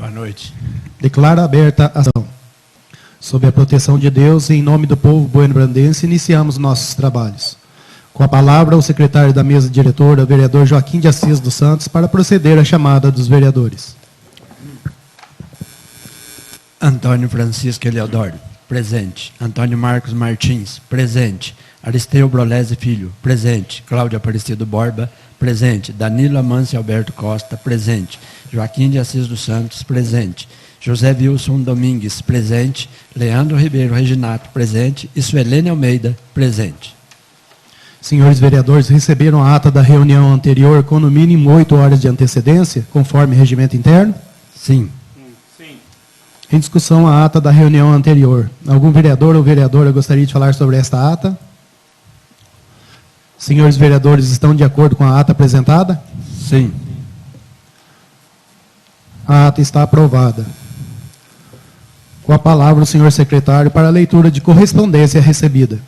Boa noite. Declara aberta a ação. Sob a proteção de Deus e em nome do povo bueno-brandense, iniciamos nossos trabalhos. Com a palavra, o secretário da mesa diretora, vereador Joaquim de Assis dos Santos, para proceder à chamada dos vereadores. Antônio Francisco Eleodoro, presente. Antônio Marcos Martins, presente. Aristeu Brolese Filho, presente. Cláudio Aparecido Borba, presente. Danilo Amâncio Alberto Costa, presente. Joaquim de Assis dos Santos, presente. José Wilson Domingues, presente. Leandro Ribeiro Reginato, presente. E Suelene Almeida, presente. Senhores vereadores, receberam a ata da reunião anterior com no mínimo 8 horas de antecedência, conforme regimento interno? Sim. Em discussão a ata da reunião anterior. Algum vereador ou vereadora gostaria de falar sobre esta ata? Senhores vereadores, estão de acordo com a ata apresentada? Sim. A ata está aprovada. Com a palavra o senhor secretário para a leitura de correspondência recebida.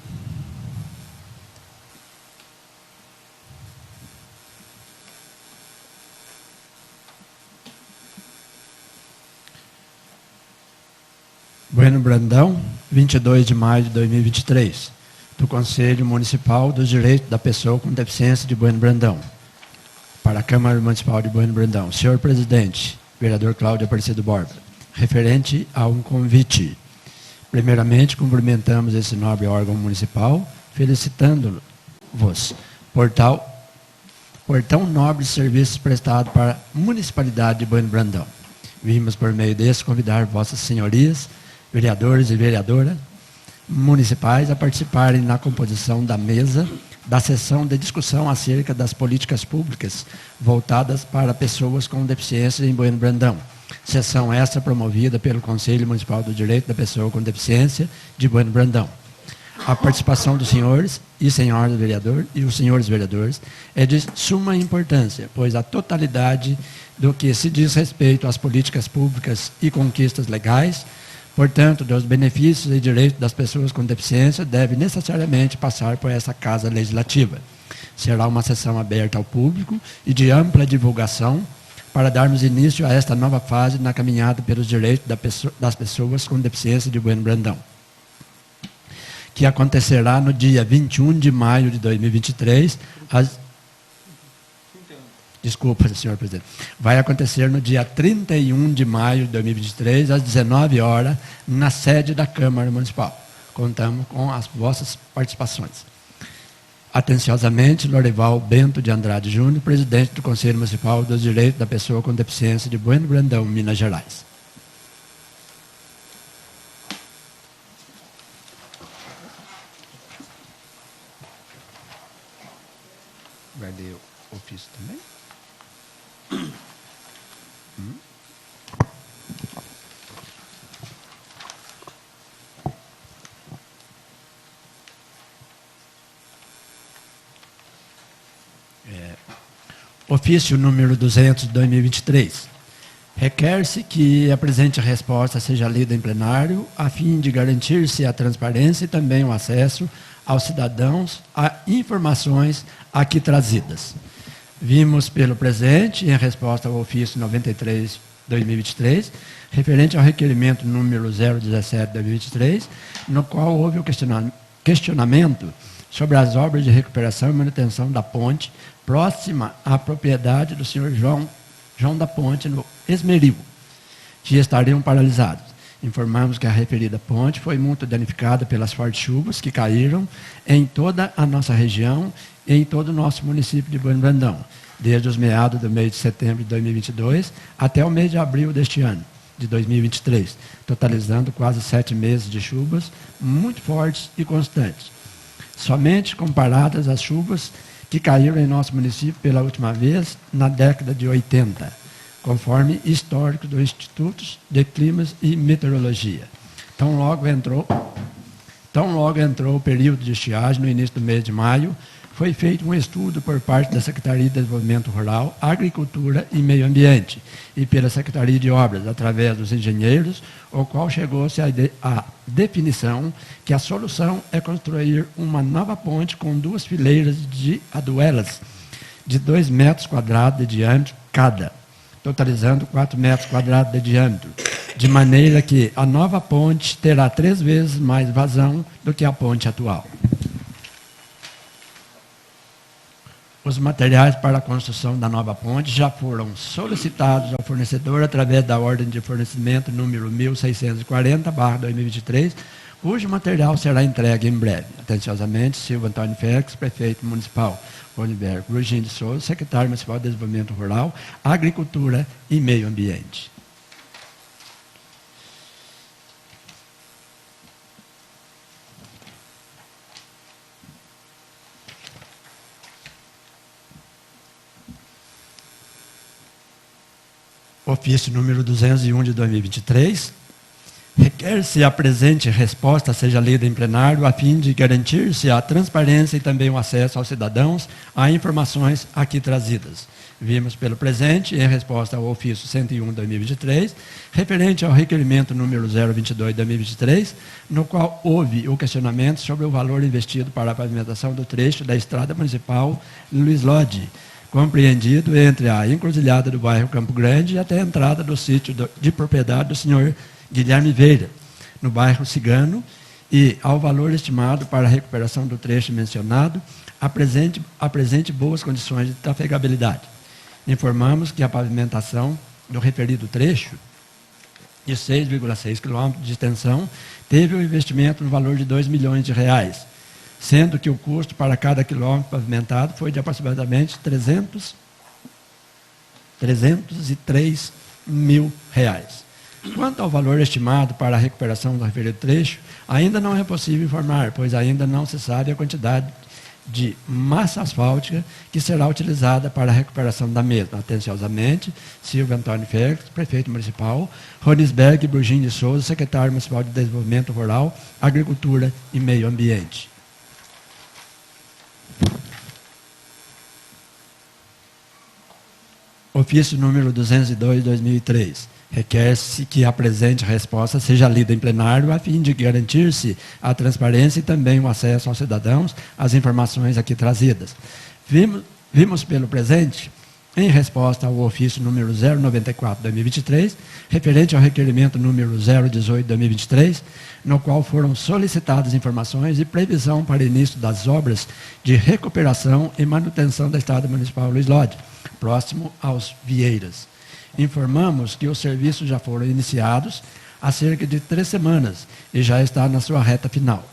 Bueno Brandão, 22 de maio de 2023, do Conselho Municipal dos Direitos da Pessoa com Deficiência de Bueno Brandão. Para a Câmara Municipal de Bueno Brandão. Senhor Presidente, vereador Cláudio Aparecido Borba, referente a um convite. Primeiramente, cumprimentamos esse nobre órgão municipal, felicitando-vos por tão nobres serviços prestados para a Municipalidade de Bueno Brandão. Vimos, por meio desse, convidar vossas senhorias, vereadores e vereadoras municipais a participarem na composição da mesa da sessão de discussão acerca das políticas públicas voltadas para pessoas com deficiência em Bueno Brandão. Sessão esta promovida pelo Conselho Municipal do Direito da Pessoa com Deficiência de Bueno Brandão. A participação dos senhores e senhoras vereadores e os senhores vereadores é de suma importância, pois a totalidade do que se diz respeito às políticas públicas e conquistas legais, portanto, dos benefícios e direitos das pessoas com deficiência, deve necessariamente passar por essa Casa Legislativa. Será uma sessão aberta ao público e de ampla divulgação para darmos início a esta nova fase na caminhada pelos direitos das pessoas com deficiência de Bueno Brandão, que acontecerá no dia 21 de maio de 2023, Desculpa, senhor presidente. Vai acontecer no dia 31 de maio de 2023, às 19 horas, na sede da Câmara Municipal. Contamos com as vossas participações. Atenciosamente, Lorival Bento de Andrade Júnior, presidente do Conselho Municipal dos Direitos da Pessoa com Deficiência de Bueno Brandão, Minas Gerais. Guardei o ofício também. Ofício número 200 de 2023. Requer-se que a presente resposta seja lida em plenário, a fim de garantir-se a transparência e também o acesso aos cidadãos a informações aqui trazidas. Vimos pelo presente, em resposta ao ofício 93 de 2023, referente ao requerimento número 017 de 2023, no qual houve o questionamento sobre as obras de recuperação e manutenção da ponte próxima à propriedade do senhor João da Ponte, no Esmeril, que estariam paralisados. Informamos que a referida ponte foi muito danificada pelas fortes chuvas que caíram em toda a nossa região e em todo o nosso município de Bueno Brandão, desde os meados do mês de setembro de 2022 até o mês de abril deste ano, de 2023, totalizando quase 7 meses de chuvas muito fortes e constantes. Somente comparadas às chuvas que caíram em nosso município pela última vez na década de 80, conforme histórico do Instituto de Climas e Meteorologia. Tão logo entrou o período de estiagem, no início do mês de maio, foi feito um estudo por parte da Secretaria de Desenvolvimento Rural, Agricultura e Meio Ambiente e pela Secretaria de Obras, através dos engenheiros, o qual chegou-se à definição que a solução é construir uma nova ponte com 2 fileiras de aduelas de 2 metros quadrados de diâmetro cada, totalizando 4 metros quadrados de diâmetro, de maneira que a nova ponte terá 3 vezes mais vazão do que a ponte atual. Os materiais para a construção da nova ponte já foram solicitados ao fornecedor através da ordem de fornecimento número 1640/2023, cujo material será entregue em breve. Atenciosamente, Silva Antônio Félix, prefeito municipal. Roniberg Brugim de Souza, secretário municipal de Desenvolvimento Rural, Agricultura e Meio Ambiente. Ofício número 201 de 2023, requer-se a presente resposta seja lida em plenário a fim de garantir-se a transparência e também o acesso aos cidadãos a informações aqui trazidas. Vimos pelo presente, em resposta ao ofício 101 de 2023, referente ao requerimento número 022 de 2023, no qual houve o questionamento sobre o valor investido para a pavimentação do trecho da estrada municipal Luiz Lodi, compreendido entre a encruzilhada do bairro Campo Grande e até a entrada do sítio de propriedade do senhor Guilherme Veira, no bairro Cigano, e ao valor estimado para a recuperação do trecho mencionado, apresente boas condições de trafegabilidade. Informamos que a pavimentação do referido trecho, de 6,6 km de extensão, teve um investimento no valor de R$ 2 milhões, sendo que o custo para cada quilômetro pavimentado foi de aproximadamente R$ 303 mil. Quanto ao valor estimado para a recuperação do referido trecho, ainda não é possível informar, pois ainda não se sabe a quantidade de massa asfáltica que será utilizada para a recuperação da mesma. Atenciosamente, Silvio Antônio Félix, prefeito municipal, Ronisberg Brugim de Souza, secretário municipal de Desenvolvimento Rural, Agricultura e Meio Ambiente. Ofício número 202 de 2003. Requer-se que a presente resposta seja lida em plenário a fim de garantir-se a transparência e também o acesso aos cidadãos às informações aqui trazidas. Vimos pelo presente, em resposta ao ofício número 094 de 2023, referente ao requerimento número 018 de 2023, no qual foram solicitadas informações e previsão para início das obras de recuperação e manutenção da estrada municipal Luiz Lodi, próximo aos Vieiras. Informamos que os serviços já foram iniciados há cerca de 3 semanas e já está na sua reta final.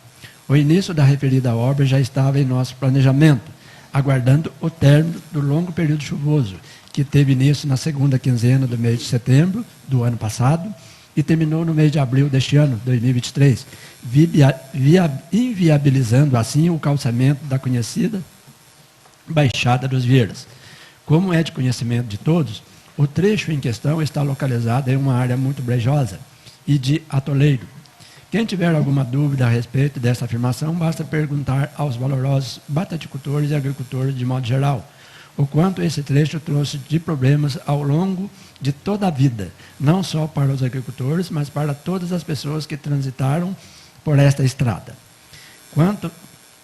O início da referida obra já estava em nosso planejamento, aguardando o término do longo período chuvoso, que teve início na segunda quinzena do mês de setembro do ano passado e terminou no mês de abril deste ano, 2023, inviabilizando assim o calçamento da conhecida Baixada dos Vieiras. Como é de conhecimento de todos, o trecho em questão está localizado em uma área muito brejosa e de atoleiro. Quem tiver alguma dúvida a respeito dessa afirmação, basta perguntar aos valorosos bataticultores e agricultores de modo geral, o quanto esse trecho trouxe de problemas ao longo de toda a vida, não só para os agricultores, mas para todas as pessoas que transitaram por esta estrada.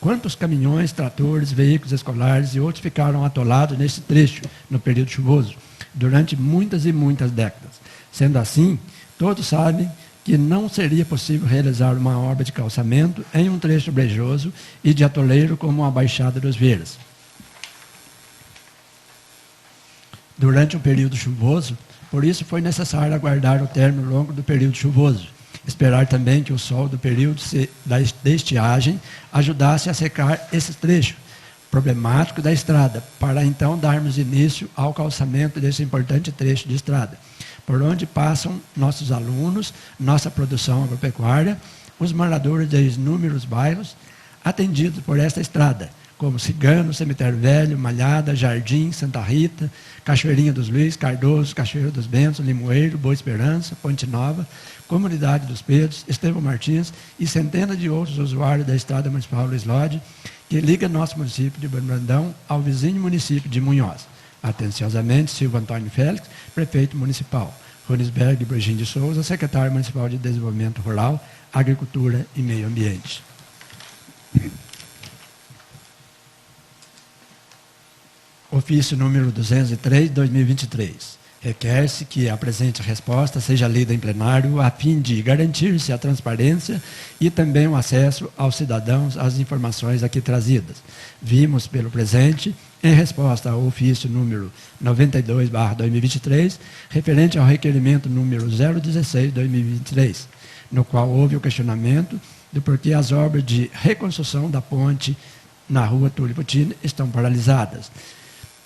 Quantos caminhões, tratores, veículos escolares e outros ficaram atolados nesse trecho no período chuvoso, durante muitas e muitas décadas. Sendo assim, todos sabem que não seria possível realizar uma obra de calçamento em um trecho brejoso e de atoleiro como a Baixada dos Vieiras. Durante o período chuvoso, por isso foi necessário aguardar o término longo do período chuvoso. Esperar também que o sol do período da estiagem ajudasse a secar esse trecho problemático da estrada, para então darmos início ao calçamento desse importante trecho de estrada, por onde passam nossos alunos, nossa produção agropecuária, os moradores de inúmeros bairros atendidos por esta estrada, como Cigano, Cemitério Velho, Malhada, Jardim, Santa Rita, Cachoeirinha dos Luiz, Cardoso, Cachoeira dos Bentos, Limoeiro, Boa Esperança, Ponte Nova, Comunidade dos Pedros, Estevão Martins e centenas de outros usuários da Estrada Municipal Luiz Lodi, que liga nosso município de Brandão ao vizinho município de Munhoz. Atenciosamente, Silvio Antônio Félix, prefeito municipal. Ronisberg Brugim de Souza, secretário municipal de Desenvolvimento Rural, Agricultura e Meio Ambiente. Ofício número 203, 2023. Requer-se que a presente resposta seja lida em plenário a fim de garantir-se a transparência e também o acesso aos cidadãos às informações aqui trazidas. Vimos pelo presente, em resposta ao ofício número 92/2023, referente ao requerimento número 016/2023, no qual houve o questionamento do porquê as obras de reconstrução da ponte na rua Túlio Putini estão paralisadas.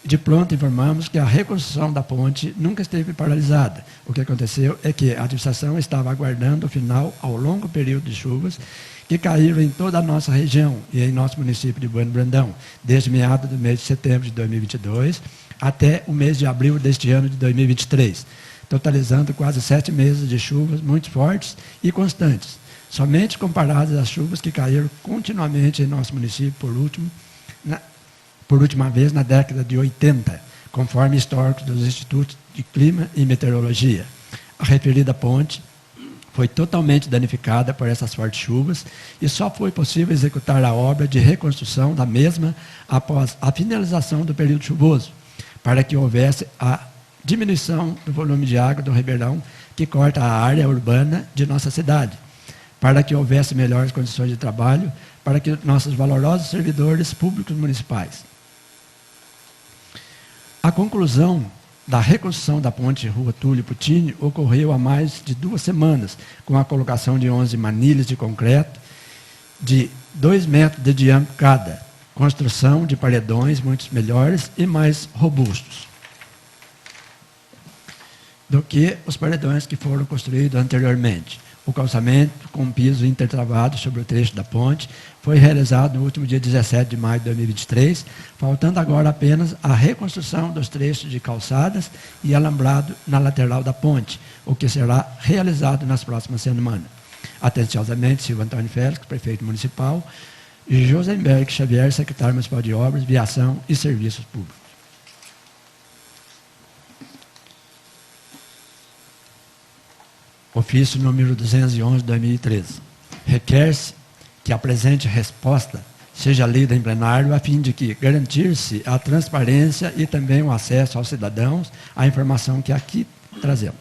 De pronto, informamos que a reconstrução da ponte nunca esteve paralisada. O que aconteceu é que a administração estava aguardando o final ao longo período de chuvas que caíram em toda a nossa região e em nosso município de Bueno Brandão, desde meados do mês de setembro de 2022 até o mês de abril deste ano de 2023, totalizando quase 7 meses de chuvas muito fortes e constantes, somente comparadas às chuvas que caíram continuamente em nosso município por última vez na década de 80, conforme históricos dos Institutos de Clima e Meteorologia. A referida ponte foi totalmente danificada por essas fortes chuvas e só foi possível executar a obra de reconstrução da mesma após a finalização do período chuvoso, para que houvesse a diminuição do volume de água do ribeirão que corta a área urbana de nossa cidade, para que houvesse melhores condições de trabalho para que nossos valorosos servidores públicos municipais. A conclusão da reconstrução da ponte Rua Túlio Putini ocorreu há mais de 2 semanas, com a colocação de 11 manilhas de concreto de 2 metros de diâmetro cada, construção de paredões muito melhores e mais robustos do que os paredões que foram construídos anteriormente. O calçamento com piso intertravado sobre o trecho da ponte foi realizado no último dia 17 de maio de 2023, faltando agora apenas a reconstrução dos trechos de calçadas e alambrado na lateral da ponte, o que será realizado nas próximas semanas. Atenciosamente, Silvio Antônio Félix, prefeito municipal, e Josenberg Xavier, secretário municipal de Obras, Viação e Serviços Públicos. Ofício número 211/2013. Requer-se que a presente resposta seja lida em plenário a fim de que garantir-se a transparência e também o acesso aos cidadãos à informação que aqui trazemos.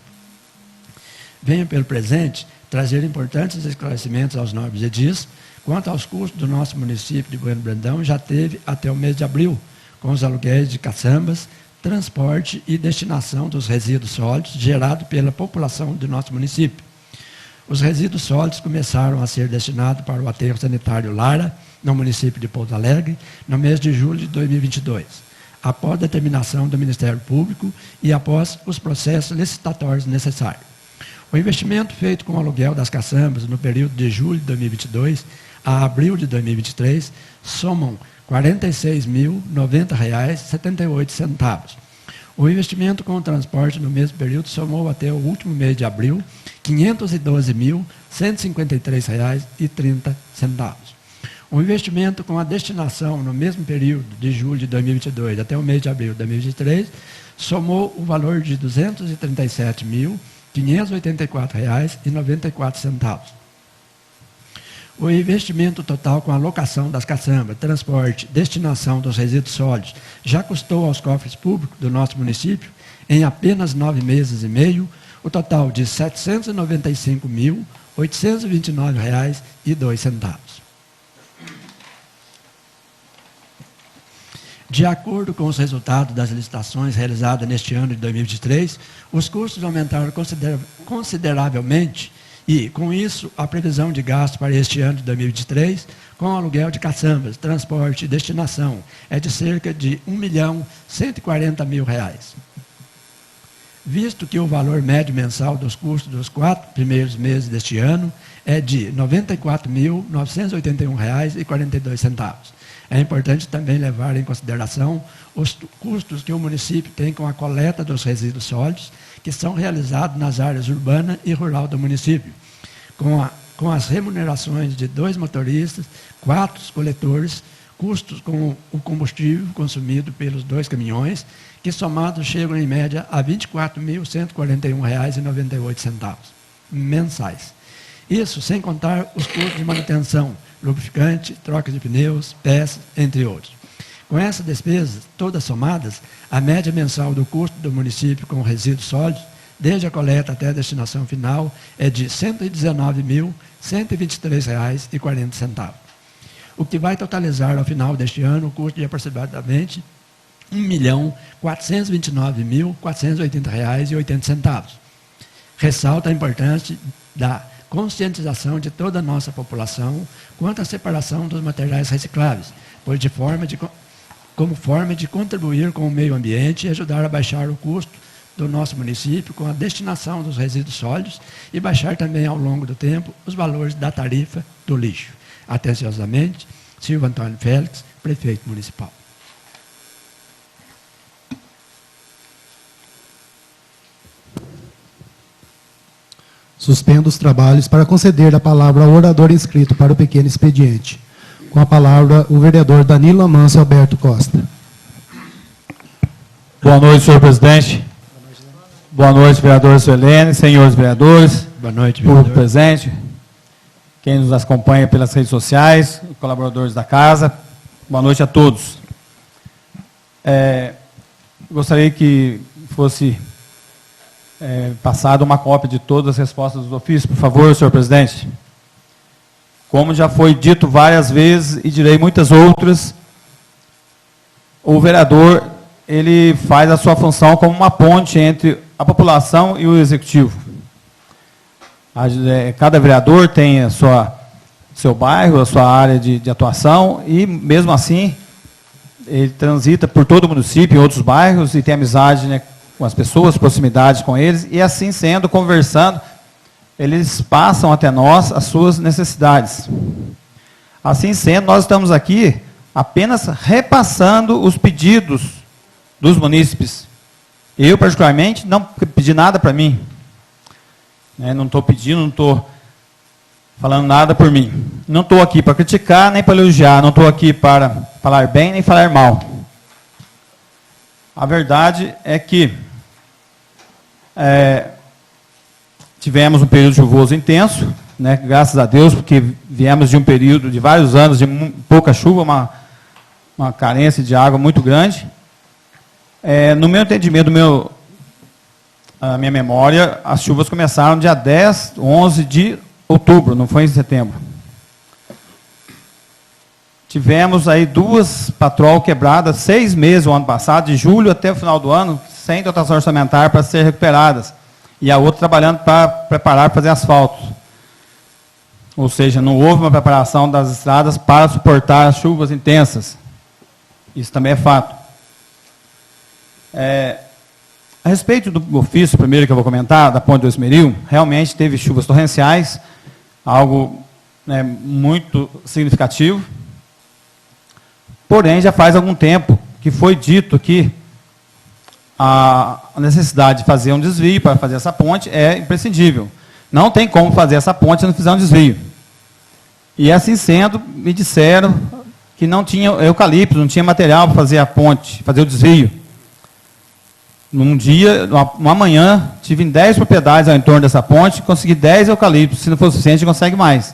Venho pelo presente trazer importantes esclarecimentos aos nobres edis quanto aos custos do nosso município de Bueno Brandão já teve até o mês de abril, com os aluguéis de caçambas, transporte e destinação dos resíduos sólidos gerados pela população do nosso município. Os resíduos sólidos começaram a ser destinados para o aterro sanitário Lara, no município de Pouso Alegre, no mês de julho de 2022, após determinação do Ministério Público e após os processos licitatórios necessários. O investimento feito com o aluguel das caçambas no período de julho de 2022 a abril de 2023 somam R$ 46.090,78. O investimento com o transporte no mesmo período somou até o último mês de abril R$ 512.153,30. O investimento com a destinação no mesmo período de julho de 2022 até o mês de abril de 2023 somou o valor de R$ 237.584,94. O investimento total com a locação das caçambas, transporte, destinação dos resíduos sólidos já custou aos cofres públicos do nosso município, em apenas 9 meses e meio, o total de R$ 795.829,02. De acordo com os resultados das licitações realizadas neste ano de 2023, os custos aumentaram consideravelmente e, com isso, a previsão de gasto para este ano de 2023, com aluguel de caçambas, transporte e destinação, é de cerca de R$ 1.140.000. Visto que o valor médio mensal dos custos dos 4 primeiros meses deste ano é de R$ 94.981,42. É importante também levar em consideração os custos que o município tem com a coleta dos resíduos sólidos, que são realizados nas áreas urbana e rural do município, com as remunerações de 2 motoristas, 4 coletores, custos com o combustível consumido pelos 2 caminhões, que somados chegam em média a R$ 24.141,98 mensais. Isso sem contar os custos de manutenção, lubrificante, troca de pneus, peças, entre outros. Com essas despesas, todas somadas, a média mensal do custo do município com resíduos sólidos, desde a coleta até a destinação final, é de R$ 119.123,40, o que vai totalizar, ao final deste ano, o custo de aproximadamente R$ 1.429.480,80. Ressalta a importância da conscientização de toda a nossa população quanto à separação dos materiais recicláveis, pois como forma de contribuir com o meio ambiente e ajudar a baixar o custo do nosso município com a destinação dos resíduos sólidos e baixar também, ao longo do tempo, os valores da tarifa do lixo. Atenciosamente, Silvio Antônio Félix, prefeito municipal. Suspendo os trabalhos para conceder a palavra ao orador inscrito para o pequeno expediente. Com a palavra, o vereador Danilo Amâncio Alberto Costa. Boa noite, senhor presidente. Boa noite, vereador Suelene, senhores vereadores. Boa noite, público presente. Quem nos acompanha pelas redes sociais, colaboradores da casa. Boa noite a todos. Gostaria que fosse passada uma cópia de todas as respostas dos ofícios, por favor, senhor presidente. Como já foi dito várias vezes e direi muitas outras, o vereador ele faz a sua função como uma ponte entre a população e o executivo. Cada vereador tem seu bairro, a sua área de atuação e, mesmo assim, ele transita por todo o município, em outros bairros, e tem amizade, né, com as pessoas, proximidade com eles, e assim sendo, conversando, eles passam até nós as suas necessidades. Assim sendo, nós estamos aqui apenas repassando os pedidos dos munícipes. Eu, particularmente, não pedi nada para mim. Não estou pedindo, não estou falando nada por mim. Não estou aqui para criticar, nem para elogiar. Não estou aqui para falar bem, nem falar mal. A verdade é que tivemos um período chuvoso intenso, né, graças a Deus, porque viemos de um período de vários anos de pouca chuva, uma carência de água muito grande. No meu entendimento, a minha memória, as chuvas começaram dia 10, 11 de outubro, não foi em setembro. Tivemos aí 2 patrol quebradas, 6 meses o ano passado, de julho até o final do ano, sem dotação orçamentária para ser recuperadas. E a outra trabalhando para preparar, para fazer asfalto. Ou seja, não houve uma preparação das estradas para suportar as chuvas intensas. Isso também é fato. A respeito do ofício, primeiro que eu vou comentar, da Ponte do Esmeril, realmente teve chuvas torrenciais, algo muito significativo. Porém, já faz algum tempo que foi dito que a necessidade de fazer um desvio para fazer essa ponte é imprescindível. Não tem como fazer essa ponte se não fizer um desvio. E assim sendo, me disseram que não tinha eucalipto, não tinha material para fazer a ponte, fazer o desvio. Num dia, uma manhã, tive em 10 propriedades ao entorno dessa ponte, consegui 10 eucaliptos. Se não for suficiente, a gente consegue mais.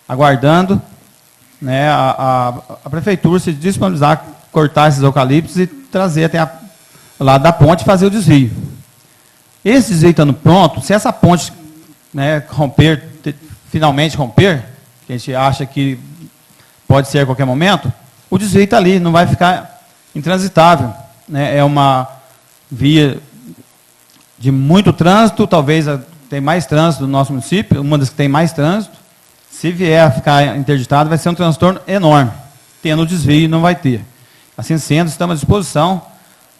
Aguardando, né, a prefeitura se disponibilizar a cortar esses eucaliptos e trazer até o lado da ponte e fazer o desvio. Esse desvio estando pronto, se essa ponte, né, finalmente romper, que a gente acha que pode ser a qualquer momento, o desvio está ali, não vai ficar intransitável. Né, é uma via de muito trânsito, talvez tem mais trânsito no nosso município, uma das que tem mais trânsito. Se vier a ficar interditado, vai ser um transtorno enorme. Tendo o desvio, não vai ter. Assim sendo, estamos à disposição,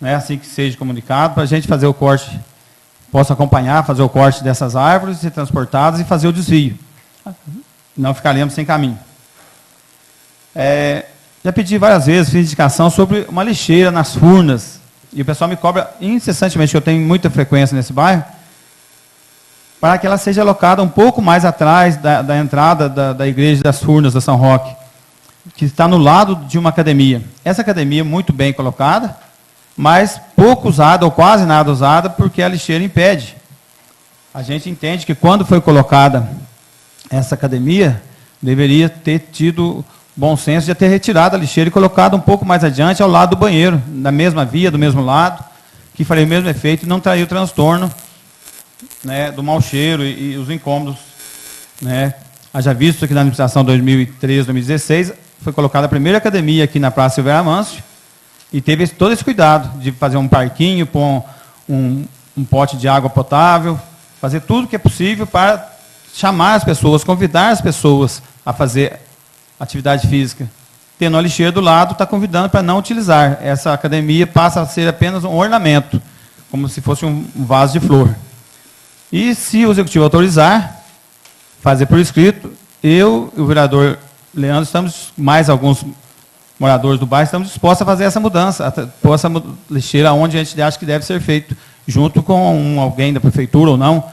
né, assim que seja comunicado, para a gente fazer o corte, possa acompanhar, fazer o corte dessas árvores, ser transportadas e fazer o desvio. Não ficaremos sem caminho. Já pedi várias vezes, fiz indicação sobre uma lixeira nas Furnas, e o pessoal me cobra incessantemente, que eu tenho muita frequência nesse bairro, para que ela seja alocada um pouco mais atrás da entrada da igreja das Furnas, da São Roque, que está no lado de uma academia. Essa academia é muito bem colocada, mas pouco usada, ou quase nada usada, porque a lixeira impede. A gente entende que, quando foi colocada essa academia, deveria ter tido uma bom senso de ter retirado a lixeira e colocado um pouco mais adiante, ao lado do banheiro, da mesma via, do mesmo lado, que faria o mesmo efeito e não traria o transtorno, né, do mau cheiro e os incômodos, né. Haja visto que na administração 2013, 2016, foi colocada a primeira academia aqui na Praça Silveira Amâncio, e teve todo esse cuidado de fazer um parquinho, pôr um pote de água potável, fazer tudo que é possível para chamar as pessoas, convidar as pessoas a fazer atividade física. Tendo a lixeira do lado, está convidando para não utilizar. Essa academia passa a ser apenas um ornamento, como se fosse um vaso de flor. E se o executivo autorizar, fazer por escrito, eu e o vereador Leandro, estamos, mais alguns moradores do bairro, estamos dispostos a fazer essa mudança, a pôr essa lixeira onde a gente acha que deve ser feito, junto com alguém da prefeitura ou não.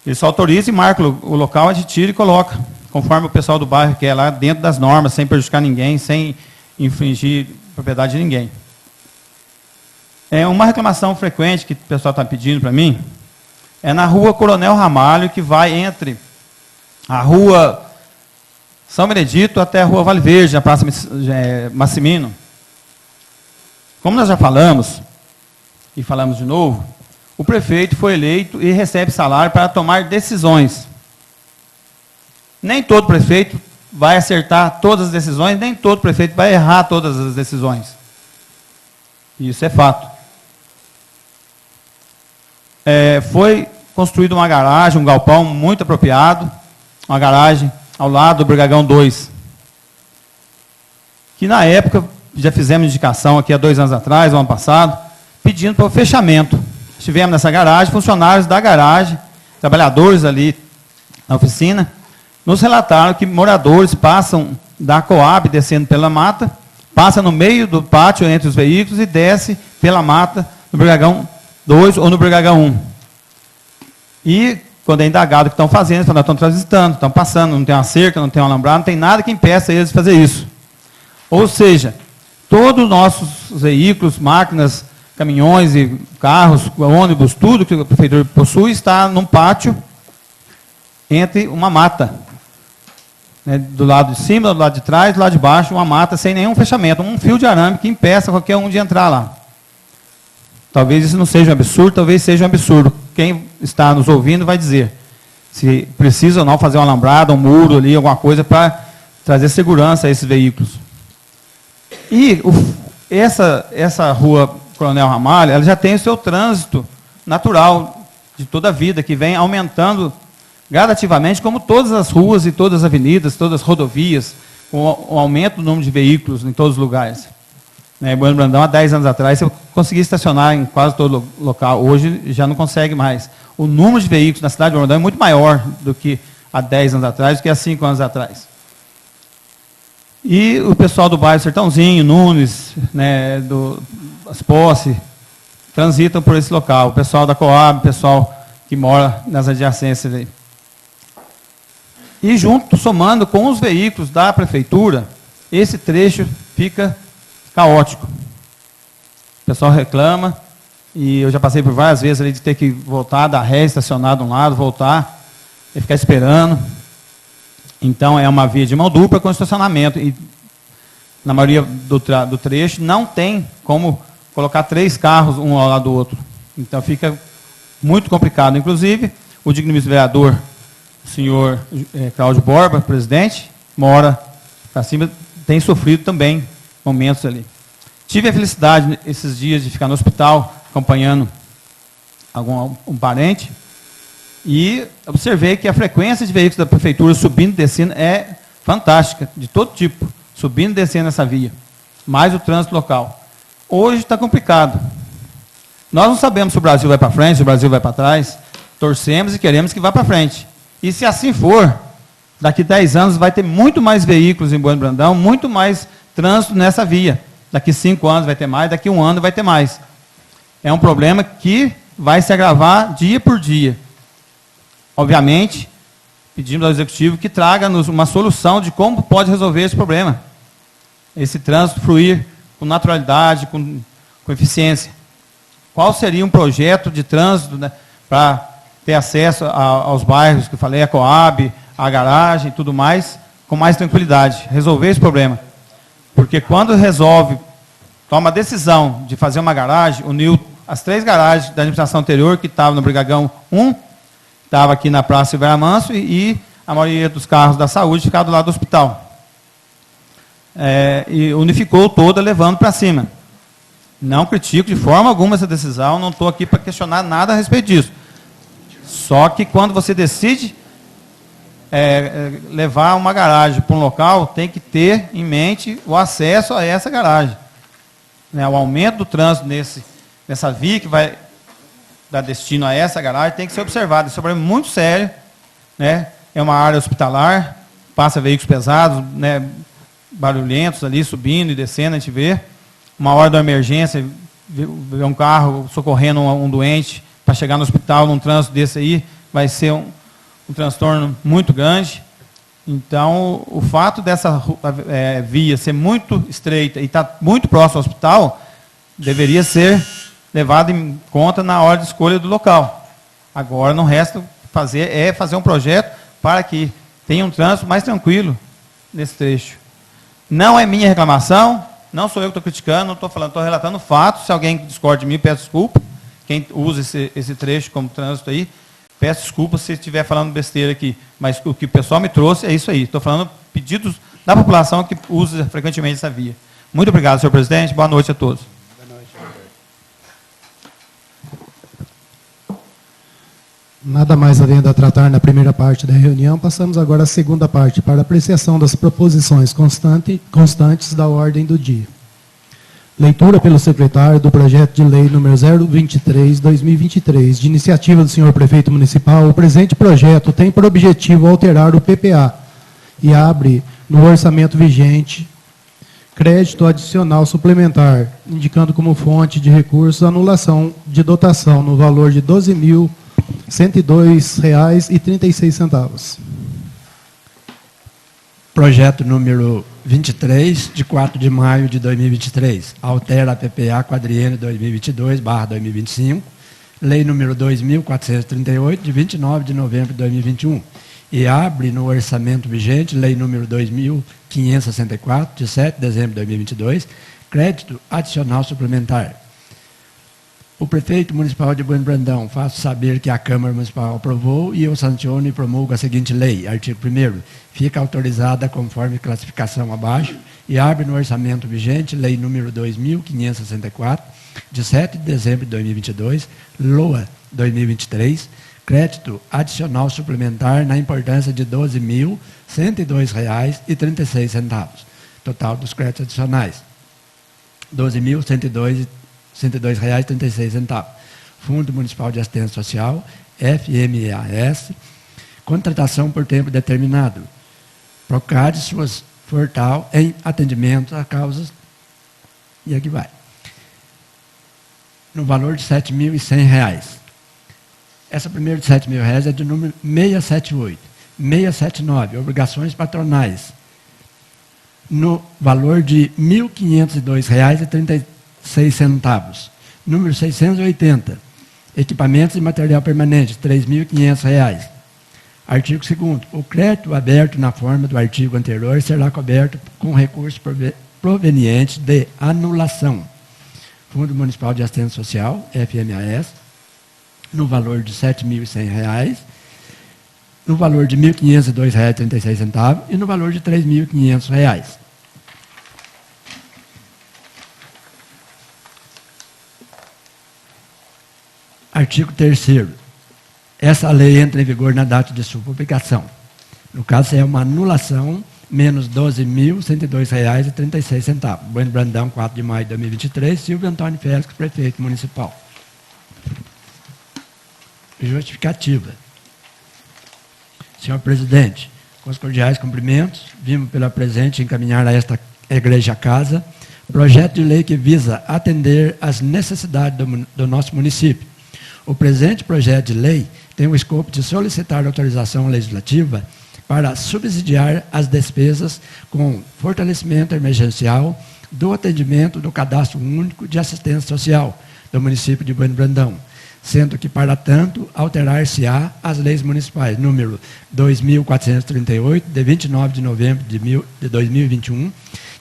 Ele só autoriza e marca o local, a gente tira e coloca, conforme o pessoal do bairro quer, lá dentro das normas, sem prejudicar ninguém, sem infringir propriedade de ninguém. Uma reclamação frequente que o pessoal está pedindo para mim é na rua Coronel Ramalho, que vai entre a rua São Benedito até a rua Vale Verde, na Praça Massimino. Como nós já falamos, e falamos de novo, o prefeito foi eleito e recebe salário para tomar decisões. Nem todo prefeito vai acertar todas as decisões, nem todo prefeito vai errar todas as decisões. Isso é fato. Foi construída uma garagem, um galpão muito apropriado, uma garagem ao lado do Brigagão 2, que na época, já fizemos indicação aqui há 2 anos atrás, no ano passado, pedindo para o fechamento. Estivemos nessa garagem, funcionários da garagem, trabalhadores ali na oficina, nos relataram que moradores passam da Coab, descendo pela mata, passa no meio do pátio entre os veículos e desce pela mata no Brigagão 2 ou no Brigagão 1. E, quando é indagado o que estão fazendo, eles falam, estão transitando, estão passando, não tem uma cerca, não tem um alambrado, não tem nada que impeça eles de fazer isso. Ou seja, todos os nossos veículos, máquinas, caminhões e carros, ônibus, tudo que a prefeitura possui, está num pátio entre uma mata. Né, do lado de cima, do lado de trás, do lado de baixo, uma mata sem nenhum fechamento, um fio de arame que impeça qualquer um de entrar lá. Talvez isso não seja um absurdo, talvez seja um absurdo. Quem está nos ouvindo vai dizer se precisa ou não fazer um alambrado, um muro ali, alguma coisa para trazer segurança a esses veículos. E essa rua Coronel Ramalho, ela já tem o seu trânsito natural de toda a vida, que vem aumentando gradativamente, como todas as ruas e todas as avenidas, todas as rodovias, com o aumento do número de veículos em todos os lugares. Bueno Brandão, há 10 anos atrás, você conseguia estacionar em quase todo local. Hoje já não consegue mais. O número de veículos na cidade de Bueno Brandão é muito maior do que há 10 anos atrás, do que há 5 anos atrás. E o pessoal do bairro Sertãozinho, Nunes, né, as Posse, transitam por esse local. O pessoal da Coab, o pessoal que mora nas adjacências aí. E junto, somando com os veículos da prefeitura, esse trecho fica caótico. O pessoal reclama, e eu já passei por várias vezes ali de ter que voltar, dar ré, estacionar de um lado, voltar, e ficar esperando. Então, é uma via de mão dupla com estacionamento. E, na maioria do trecho, não tem como colocar 3 carros, um ao lado do outro. Então, fica muito complicado. Inclusive, o digníssimo vereador, o senhor Cláudio Borba, presidente, mora para cima, tem sofrido também momentos ali. Tive a felicidade, esses dias, de ficar no hospital, acompanhando um parente, e observei que a frequência de veículos da prefeitura subindo e descendo é fantástica, de todo tipo, subindo e descendo essa via, mais o trânsito local. Hoje está complicado. Nós não sabemos se o Brasil vai para frente, se o Brasil vai para trás, torcemos e queremos que vá para frente. E se assim for, daqui a 10 anos vai ter muito mais veículos em Bueno Brandão, muito mais trânsito nessa via. Daqui 5 anos vai ter mais, daqui 1 ano vai ter mais. É um problema que vai se agravar dia por dia. Obviamente, pedimos ao Executivo que traga-nos uma solução de como pode resolver esse problema. Esse trânsito fluir com naturalidade, com eficiência. Qual seria um projeto de trânsito, né, para ter acesso aos bairros que eu falei, a Coab, a garagem e tudo mais, com mais tranquilidade, resolver esse problema. Porque quando toma a decisão de fazer uma garagem, uniu as 3 garagens da administração anterior, que estavam no Brigagão 1, estava aqui na Praça Silveira Manso, e a maioria dos carros da saúde ficava do lado do hospital. E unificou toda, levando para cima. Não critico de forma alguma essa decisão, não estou aqui para questionar nada a respeito disso. Só que quando você decide levar uma garagem para um local, tem que ter em mente o acesso a essa garagem. O aumento do trânsito nessa via que vai dar destino a essa garagem tem que ser observado. Esse problema é muito sério, né? É uma área hospitalar, passa veículos pesados, né, barulhentos ali, subindo e descendo, a gente vê. Uma hora da emergência, ver um carro socorrendo um doente para chegar no hospital num trânsito desse aí, vai ser um transtorno muito grande. Então, o fato dessa via ser muito estreita e estar muito próximo ao hospital, deveria ser levado em conta na hora de escolha do local. Agora, não resta fazer um projeto para que tenha um trânsito mais tranquilo nesse trecho. Não é minha reclamação, não sou eu que estou criticando, não estou falando, estou relatando fatos. Se alguém discorda de mim, peço desculpa. Quem usa esse trecho como trânsito aí, peço desculpa se estiver falando besteira aqui. Mas o que o pessoal me trouxe é isso aí. Estou falando pedidos da população que usa frequentemente essa via. Muito obrigado, senhor presidente. Boa noite a todos. Nada mais havendo a tratar na primeira parte da reunião, passamos agora à segunda parte, para apreciação das proposições constantes da ordem do dia. Leitura pelo secretário do projeto de lei número 023/2023, de iniciativa do senhor prefeito municipal. O presente projeto tem por objetivo alterar o PPA e abre, no orçamento vigente, crédito adicional suplementar, indicando como fonte de recursos a anulação de dotação no valor de R$ 12.102,36. Projeto número 23, de 4 de maio de 2023. Altera a PPA quadriênio 2022/2025, lei número 2.438, de 29 de novembro de 2021. E abre no orçamento vigente, lei número 2.564, de 7 de dezembro de 2022, crédito adicional suplementar. O prefeito municipal de Bueno Brandão faço saber que a Câmara Municipal aprovou e eu sanciono e promulgo a seguinte lei. Artigo 1º. Fica autorizada conforme classificação abaixo e abre no orçamento vigente, lei número 2.564, de 7 de dezembro de 2022, LOA 2023, crédito adicional suplementar na importância de R$ 12.102,36. Total dos créditos adicionais, R$ 12.102,36. Fundo Municipal de Assistência Social, FMAS, contratação por tempo determinado. Procade suas Fortal em atendimento a causas. E aqui vai. No valor de R$ 7.100. Essa primeira de R$ 7.000 é de número 678. 679, obrigações patronais. No valor de R$ 1.502,36. Número 680, equipamentos e material permanente, R$ 3.500. Artigo 2º, o crédito aberto na forma do artigo anterior será coberto com recurso proveniente de anulação. Fundo Municipal de Assistência Social, FMAS, no valor de R$ 7.100, no valor de R$ 1.502,36 e no valor de R$ 3.500. Artigo 3º. Essa lei entra em vigor na data de sua publicação. No caso, é uma anulação, menos R$ 12.102,36. Bueno Brandão, 4 de maio de 2023, Silvio Antônio Félix, prefeito municipal. Justificativa. Senhor presidente, com os cordiais cumprimentos, vimos pela presente encaminhar a esta Igreja Casa projeto de lei que visa atender às necessidades do nosso município. O presente projeto de lei tem o escopo de solicitar autorização legislativa para subsidiar as despesas com fortalecimento emergencial do atendimento do Cadastro Único de Assistência Social do município de Bueno Brandão, sendo que, para tanto, alterar-se-á as leis municipais, número 2.438, de 29 de novembro de 2021,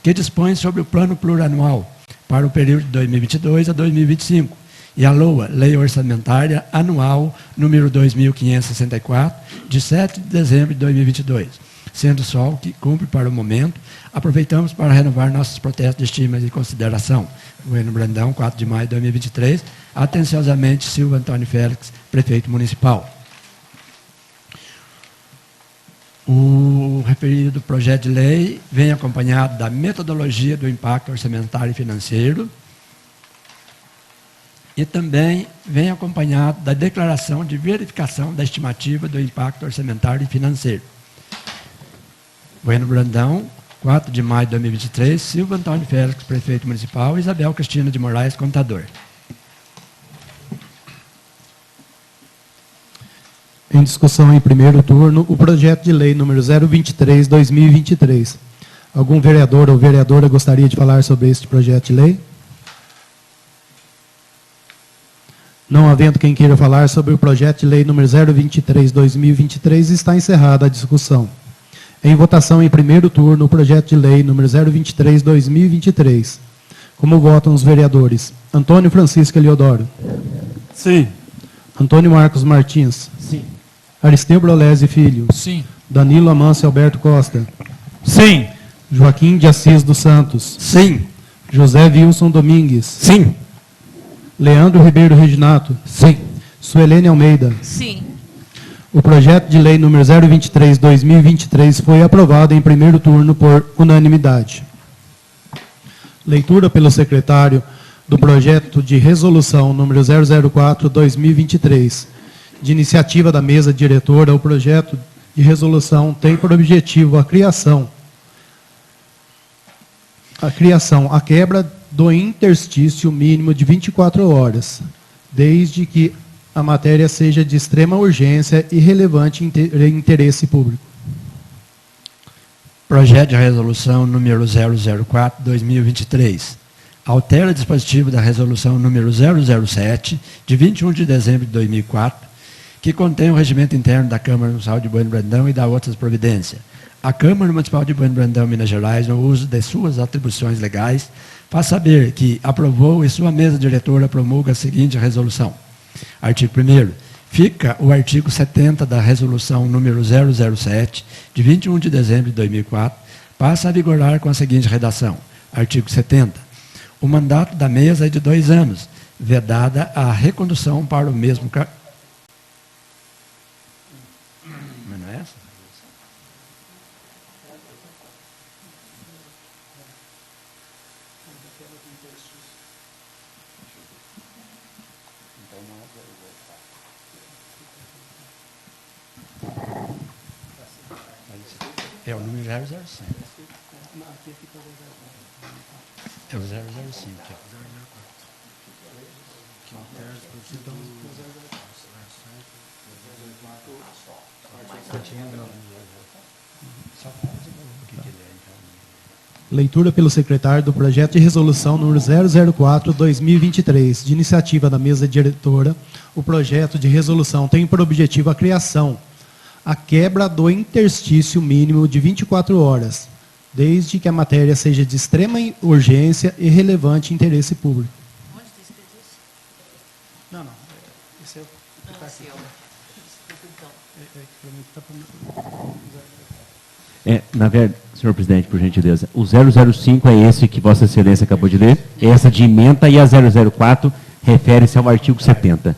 que dispõe sobre o plano plurianual para o período de 2022 a 2025, e a LOA, Lei Orçamentária Anual, número 2.564, de 7 de dezembro de 2022. Sendo só o que cumpre para o momento, aproveitamos para renovar nossos protestos de estima e consideração. Bueno Brandão, 4 de maio de 2023. Atenciosamente, Silva Antônio Félix, Prefeito Municipal. O referido projeto de lei vem acompanhado da metodologia do impacto orçamentário e financeiro e também vem acompanhado da declaração de verificação da estimativa do impacto orçamentário e financeiro. Bueno Brandão, 4 de maio de 2023, Silva Antônio Félix, Prefeito Municipal, Isabel Cristina de Moraes, Contador. Em discussão em primeiro turno, o projeto de lei número 023/2023. Algum vereador ou vereadora gostaria de falar sobre este projeto de lei? Não havendo quem queira falar sobre o projeto de lei número 023/2023, está encerrada a discussão. Em votação em primeiro turno, o projeto de lei número 023/2023. Como votam os vereadores? Antônio Francisco Eliodoro. Sim. Antônio Marcos Martins. Sim. Aristeu Brolesi Filho. Sim. Danilo Amâncio Alberto Costa. Sim. Joaquim de Assis dos Santos. Sim. José Wilson Domingues. Sim. Leandro Ribeiro Reginato. Sim. Suelene Almeida. Sim. O projeto de lei número 023/2023 foi aprovado em primeiro turno por unanimidade. Leitura pelo secretário do projeto de resolução número 004/2023. De iniciativa da mesa diretora, o projeto de resolução tem por objetivo a quebra do interstício mínimo de 24 horas, desde que a matéria seja de extrema urgência e relevante interesse público. Projeto de resolução número 004/2023. Altera o dispositivo da resolução número 007, de 21 de dezembro de 2004, que contém o regimento interno da Câmara Municipal de Bueno Brandão e da outras providências. A Câmara Municipal de Bueno Brandão, Minas Gerais, no uso de suas atribuições legais, faz saber que aprovou e sua mesa diretora promulga a seguinte resolução. Artigo 1º. Fica o artigo 70 da resolução número 007, de 21 de dezembro de 2004, passa a vigorar com a seguinte redação. Artigo 70. O mandato da mesa é de 2 anos, vedada a recondução para o mesmo cargo. Mas não é essa? É o número 005. É o 005. Leitura pelo secretário do projeto de resolução número 004/2023, de iniciativa da mesa diretora. O projeto de resolução tem por objetivo a quebra do interstício mínimo de 24 horas, desde que a matéria seja de extrema urgência e relevante interesse público. Onde está escrito isso? Não. Esse é o que está aqui. Na verdade, senhor presidente, por gentileza, o 005 é esse que Vossa Excelência acabou de ler, essa de ementa, e a 004 refere-se ao artigo 70.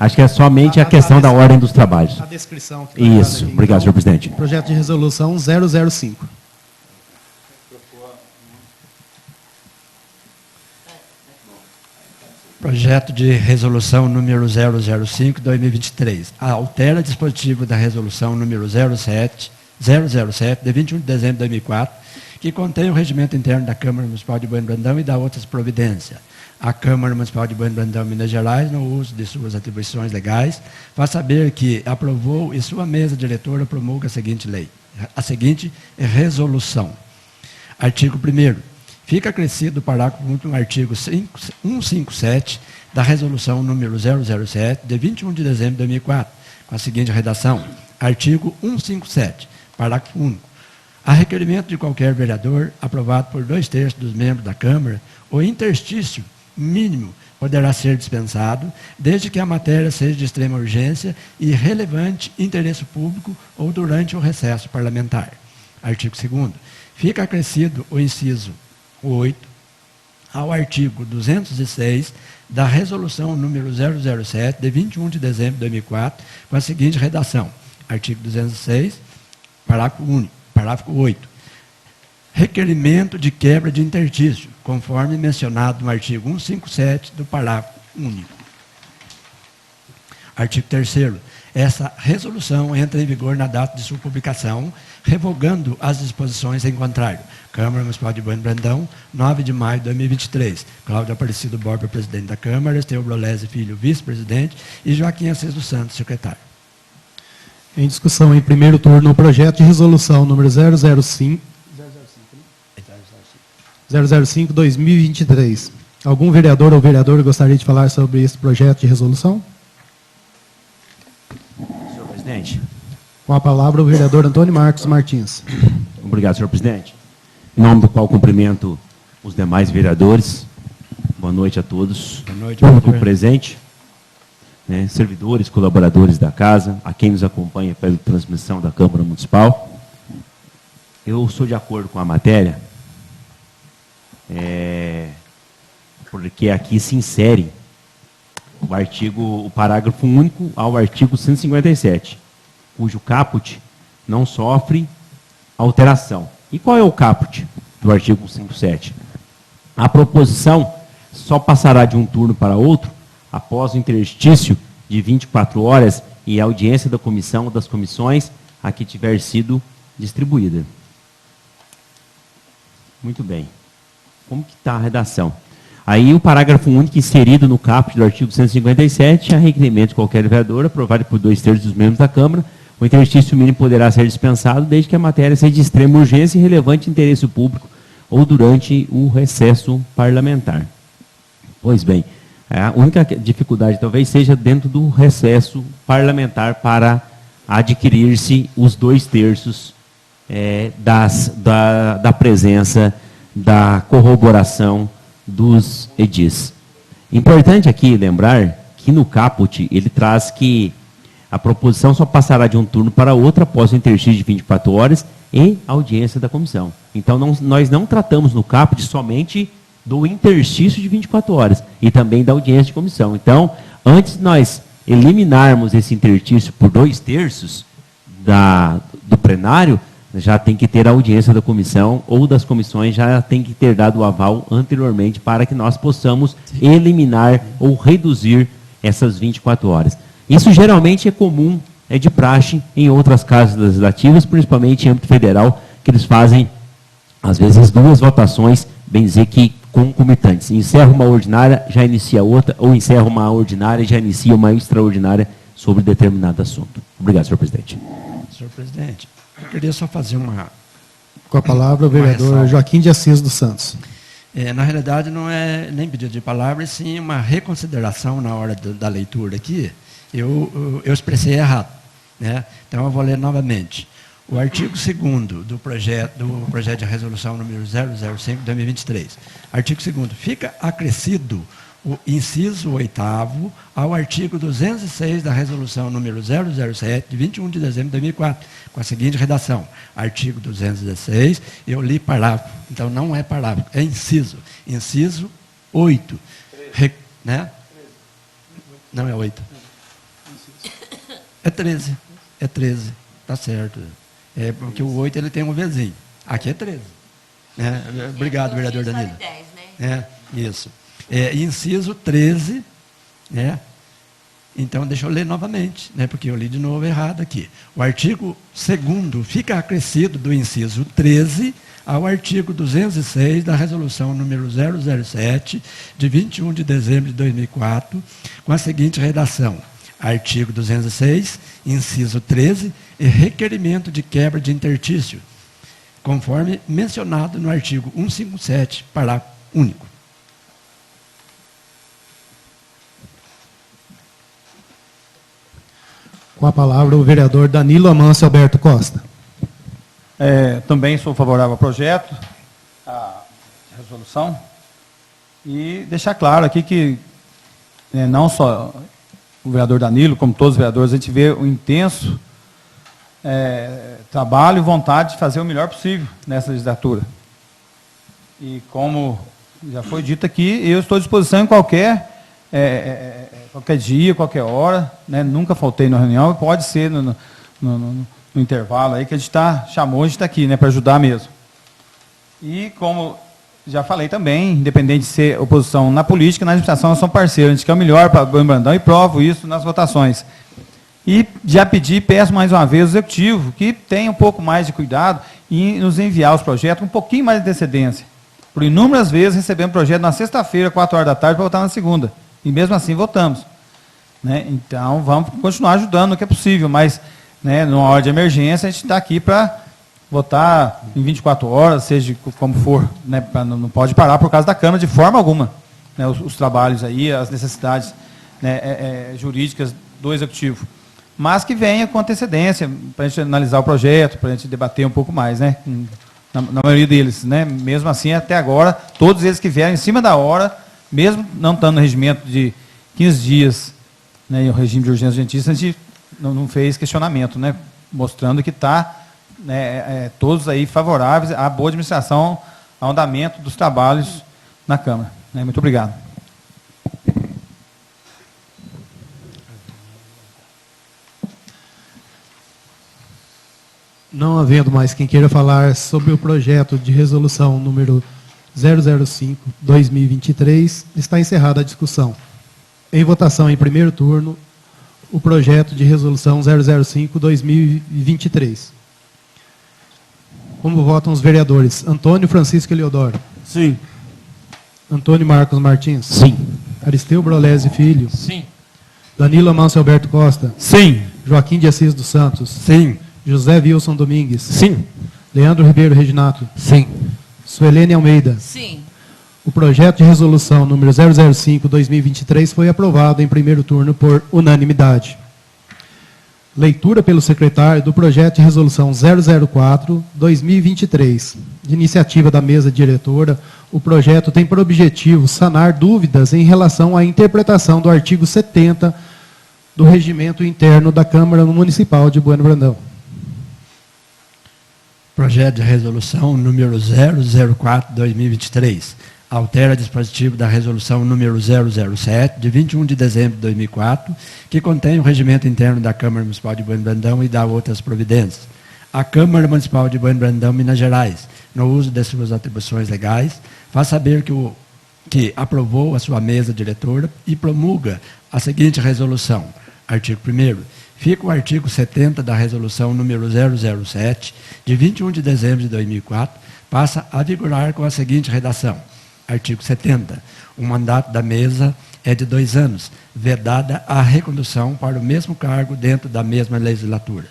Acho que é somente a questão da ordem dos trabalhos. A descrição. Que Isso, aqui. obrigado, senhor presidente. Projeto de resolução 005. Projeto de resolução número 005/2023. Altera dispositivo da resolução número 007, de 21 de dezembro de 2004, que contém o regimento interno da Câmara Municipal de Bueno Brandão e da outras providências. A Câmara Municipal de Bueno Brandão, Minas Gerais, no uso de suas atribuições legais, faz saber que aprovou e sua mesa diretora promulga a seguinte resolução. Artigo 1º. Fica acrescido o parágrafo único no artigo 157 da Resolução número 007, de 21 de dezembro de 2004, com a seguinte redação. Artigo 157, parágrafo único. A requerimento de qualquer vereador, aprovado por 2/3 dos membros da Câmara, o interstício mínimo poderá ser dispensado, desde que a matéria seja de extrema urgência e relevante interesse público ou durante o recesso parlamentar. Artigo 2º. Fica acrescido o inciso 8 ao artigo 206 da Resolução número 007, de 21 de dezembro de 2004, com a seguinte redação. Artigo 206, parágrafo único. Parágrafo 8. Requerimento de quebra de interstício, conforme mencionado no artigo 157 do parágrafo único. Artigo 3º. Essa resolução entra em vigor na data de sua publicação, revogando as disposições em contrário. Câmara Municipal de Bueno Brandão, 9 de maio de 2023. Cláudio Aparecido Borba, presidente da Câmara, Esteu Brolese Filho, vice-presidente, e Joaquim Assis dos Santos, secretário. Em discussão em primeiro turno, o projeto de resolução número 005/2023. Algum vereador ou vereadora gostaria de falar sobre esse projeto de resolução? Senhor presidente. Com a palavra, o vereador Antônio Marcos Martins. Obrigado, senhor presidente. Em nome do qual cumprimento os demais vereadores. Boa noite a todos. Boa noite, público vereador. presente, né, servidores, colaboradores da casa, a quem nos acompanha pela transmissão da Câmara Municipal. Eu sou de acordo com a matéria, porque aqui se insere o parágrafo único ao artigo 157, cujo caput não sofre alteração. E qual é o caput do artigo 157? A proposição só passará de um turno para outro após o interstício de 24 horas e a audiência da comissão ou das comissões a que tiver sido distribuída. Muito bem. Como que está a redação? Aí o parágrafo único inserido no caput do artigo 157, a requerimento de qualquer vereador, aprovado por 2/3 dos membros da Câmara, o interstício mínimo poderá ser dispensado desde que a matéria seja de extrema urgência e relevante interesse público ou durante o recesso parlamentar. Pois bem, a única dificuldade talvez seja dentro do recesso parlamentar para adquirir-se os 2/3 da presença, da corroboração dos edis. Importante aqui lembrar que no caput ele traz que a proposição só passará de um turno para outro após o interstício de 24 horas e audiência da comissão. Então nós não tratamos no caput somente do interstício de 24 horas e também da audiência de comissão. Então, antes de nós eliminarmos esse interstício por 2/3 do plenário, já tem que ter a audiência da comissão ou das comissões, já tem que ter dado o aval anteriormente para que nós possamos eliminar ou reduzir essas 24 horas. Isso geralmente é comum, é de praxe em outras casas legislativas, principalmente em âmbito federal, que eles fazem, às vezes, 2 votações, bem dizer que concomitantes. Encerra uma ordinária, já inicia outra, ou encerra uma ordinária e já inicia uma extraordinária sobre determinado assunto. Obrigado, senhor presidente. Senhor presidente, eu queria só fazer uma... Com a palavra, o vereador Joaquim de Assis dos Santos. Na realidade, não é nem pedido de palavra, e sim uma reconsideração na hora da leitura aqui. Eu expressei errado, né? Então, eu vou ler novamente. O artigo 2º do projeto de resolução número 005 de 2023. Artigo 2º. Fica acrescido o inciso 8º ao artigo 206 da resolução número 007 de 21 de dezembro de 2004, com a seguinte redação. Artigo 216, eu li parágrafo, então não é parágrafo, é inciso. Inciso 8. Né? Não é 8. É 13. É 13. Está certo. É porque o 8 ele tem um Vzinho. Aqui é 13. Obrigado, vereador Danilo. 10, né? Isso. Inciso 13, né? Então, deixa eu ler novamente, né? Porque eu li de novo errado aqui. O artigo 2º fica acrescido do inciso 13 ao artigo 206 da resolução número 007, de 21 de dezembro de 2004, com a seguinte redação. Artigo 206, inciso 13, e requerimento de quebra de interstício, conforme mencionado no artigo 157, parágrafo único. Com a palavra o vereador Danilo Amâncio Alberto Costa. Também sou favorável ao projeto, à resolução, e deixar claro aqui que não só o vereador Danilo, como todos os vereadores, a gente vê o intenso trabalho e vontade de fazer o melhor possível nessa legislatura. E como já foi dito aqui, eu estou à disposição em qualquer dia, qualquer hora, né? Nunca faltei na reunião, pode ser no intervalo aí que a gente chamou, a gente está aqui, né, para ajudar mesmo. E como já falei também, independente de ser oposição na política, na administração, nós somos parceiros, a gente quer o melhor para o Bueno Brandão e provo isso nas votações. E já peço mais uma vez ao Executivo que tenha um pouco mais de cuidado em nos enviar os projetos com um pouquinho mais de antecedência. Por inúmeras vezes recebemos projeto na sexta-feira, 4 horas da tarde, para votar na segunda. E mesmo assim votamos. Né? Então, vamos continuar ajudando no que é possível, mas, né, numa hora de emergência, a gente está aqui para votar em 24 horas, seja como for, né, não pode parar por causa da Câmara de forma alguma, né, os trabalhos aí, as necessidades, né, jurídicas do Executivo. Mas que venha com antecedência, para a gente analisar o projeto, para a gente debater um pouco mais, né, na maioria deles. Né, mesmo assim, até agora, todos eles que vieram em cima da hora, mesmo não estando no regimento de 15 dias, né, e o regime de urgência urgentíssima, a gente não fez questionamento, né, mostrando que está, né, todos aí favoráveis à boa administração, ao andamento dos trabalhos na Câmara. Né, muito obrigado. Não havendo mais quem queira falar sobre o projeto de resolução número 005/2023, está encerrada a discussão. Em votação em primeiro turno, o projeto de resolução 005/2023. Como votam os vereadores? Antônio Francisco Eliodoro. Sim. Antônio Marcos Martins. Sim. Aristeu Brolesi Filho. Sim. Danilo Amâncio Alberto Costa. Sim. Joaquim de Assis dos Santos. Sim. José Wilson Domingues. Sim. Leandro Ribeiro Reginato. Sim. Suelene Almeida. Sim. O projeto de resolução número 005/2023 foi aprovado em primeiro turno por unanimidade. Leitura pelo secretário do projeto de resolução 004/2023. De iniciativa da mesa diretora, o projeto tem por objetivo sanar dúvidas em relação à interpretação do artigo 70 do Regimento Interno da Câmara Municipal de Bueno Brandão. Projeto de resolução número 004/2023. Altera dispositivo da resolução número 007, de 21 de dezembro de 2004, que contém o regimento interno da Câmara Municipal de Bueno Brandão e dá outras providências. A Câmara Municipal de Bueno Brandão, Minas Gerais, no uso de suas atribuições legais, faz saber que aprovou a sua mesa diretora e promulga a seguinte resolução. Artigo 1º. Fica o artigo 70 da resolução número 007, de 21 de dezembro de 2004, passa a vigorar com a seguinte redação. Artigo 70. O mandato da mesa é de 2 anos, vedada a recondução para o mesmo cargo dentro da mesma legislatura.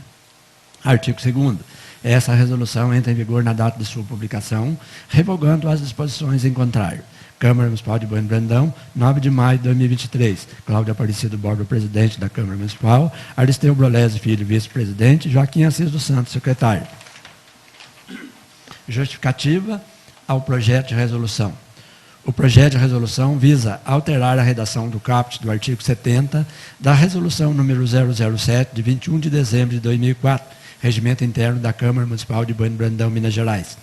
Artigo 2º. Essa resolução entra em vigor na data de sua publicação, revogando as disposições em contrário. Câmara Municipal de Bueno Brandão, 9 de maio de 2023. Cláudio Aparecido Borba, presidente da Câmara Municipal. Aristeu Brolesi Filho, vice-presidente. Joaquim Assis dos Santos, secretário. Justificativa ao projeto de resolução. O projeto de resolução visa alterar a redação do caput do artigo 70 da resolução número 007, de 21 de dezembro de 2004, Regimento Interno da Câmara Municipal de Bueno Brandão, Minas Gerais.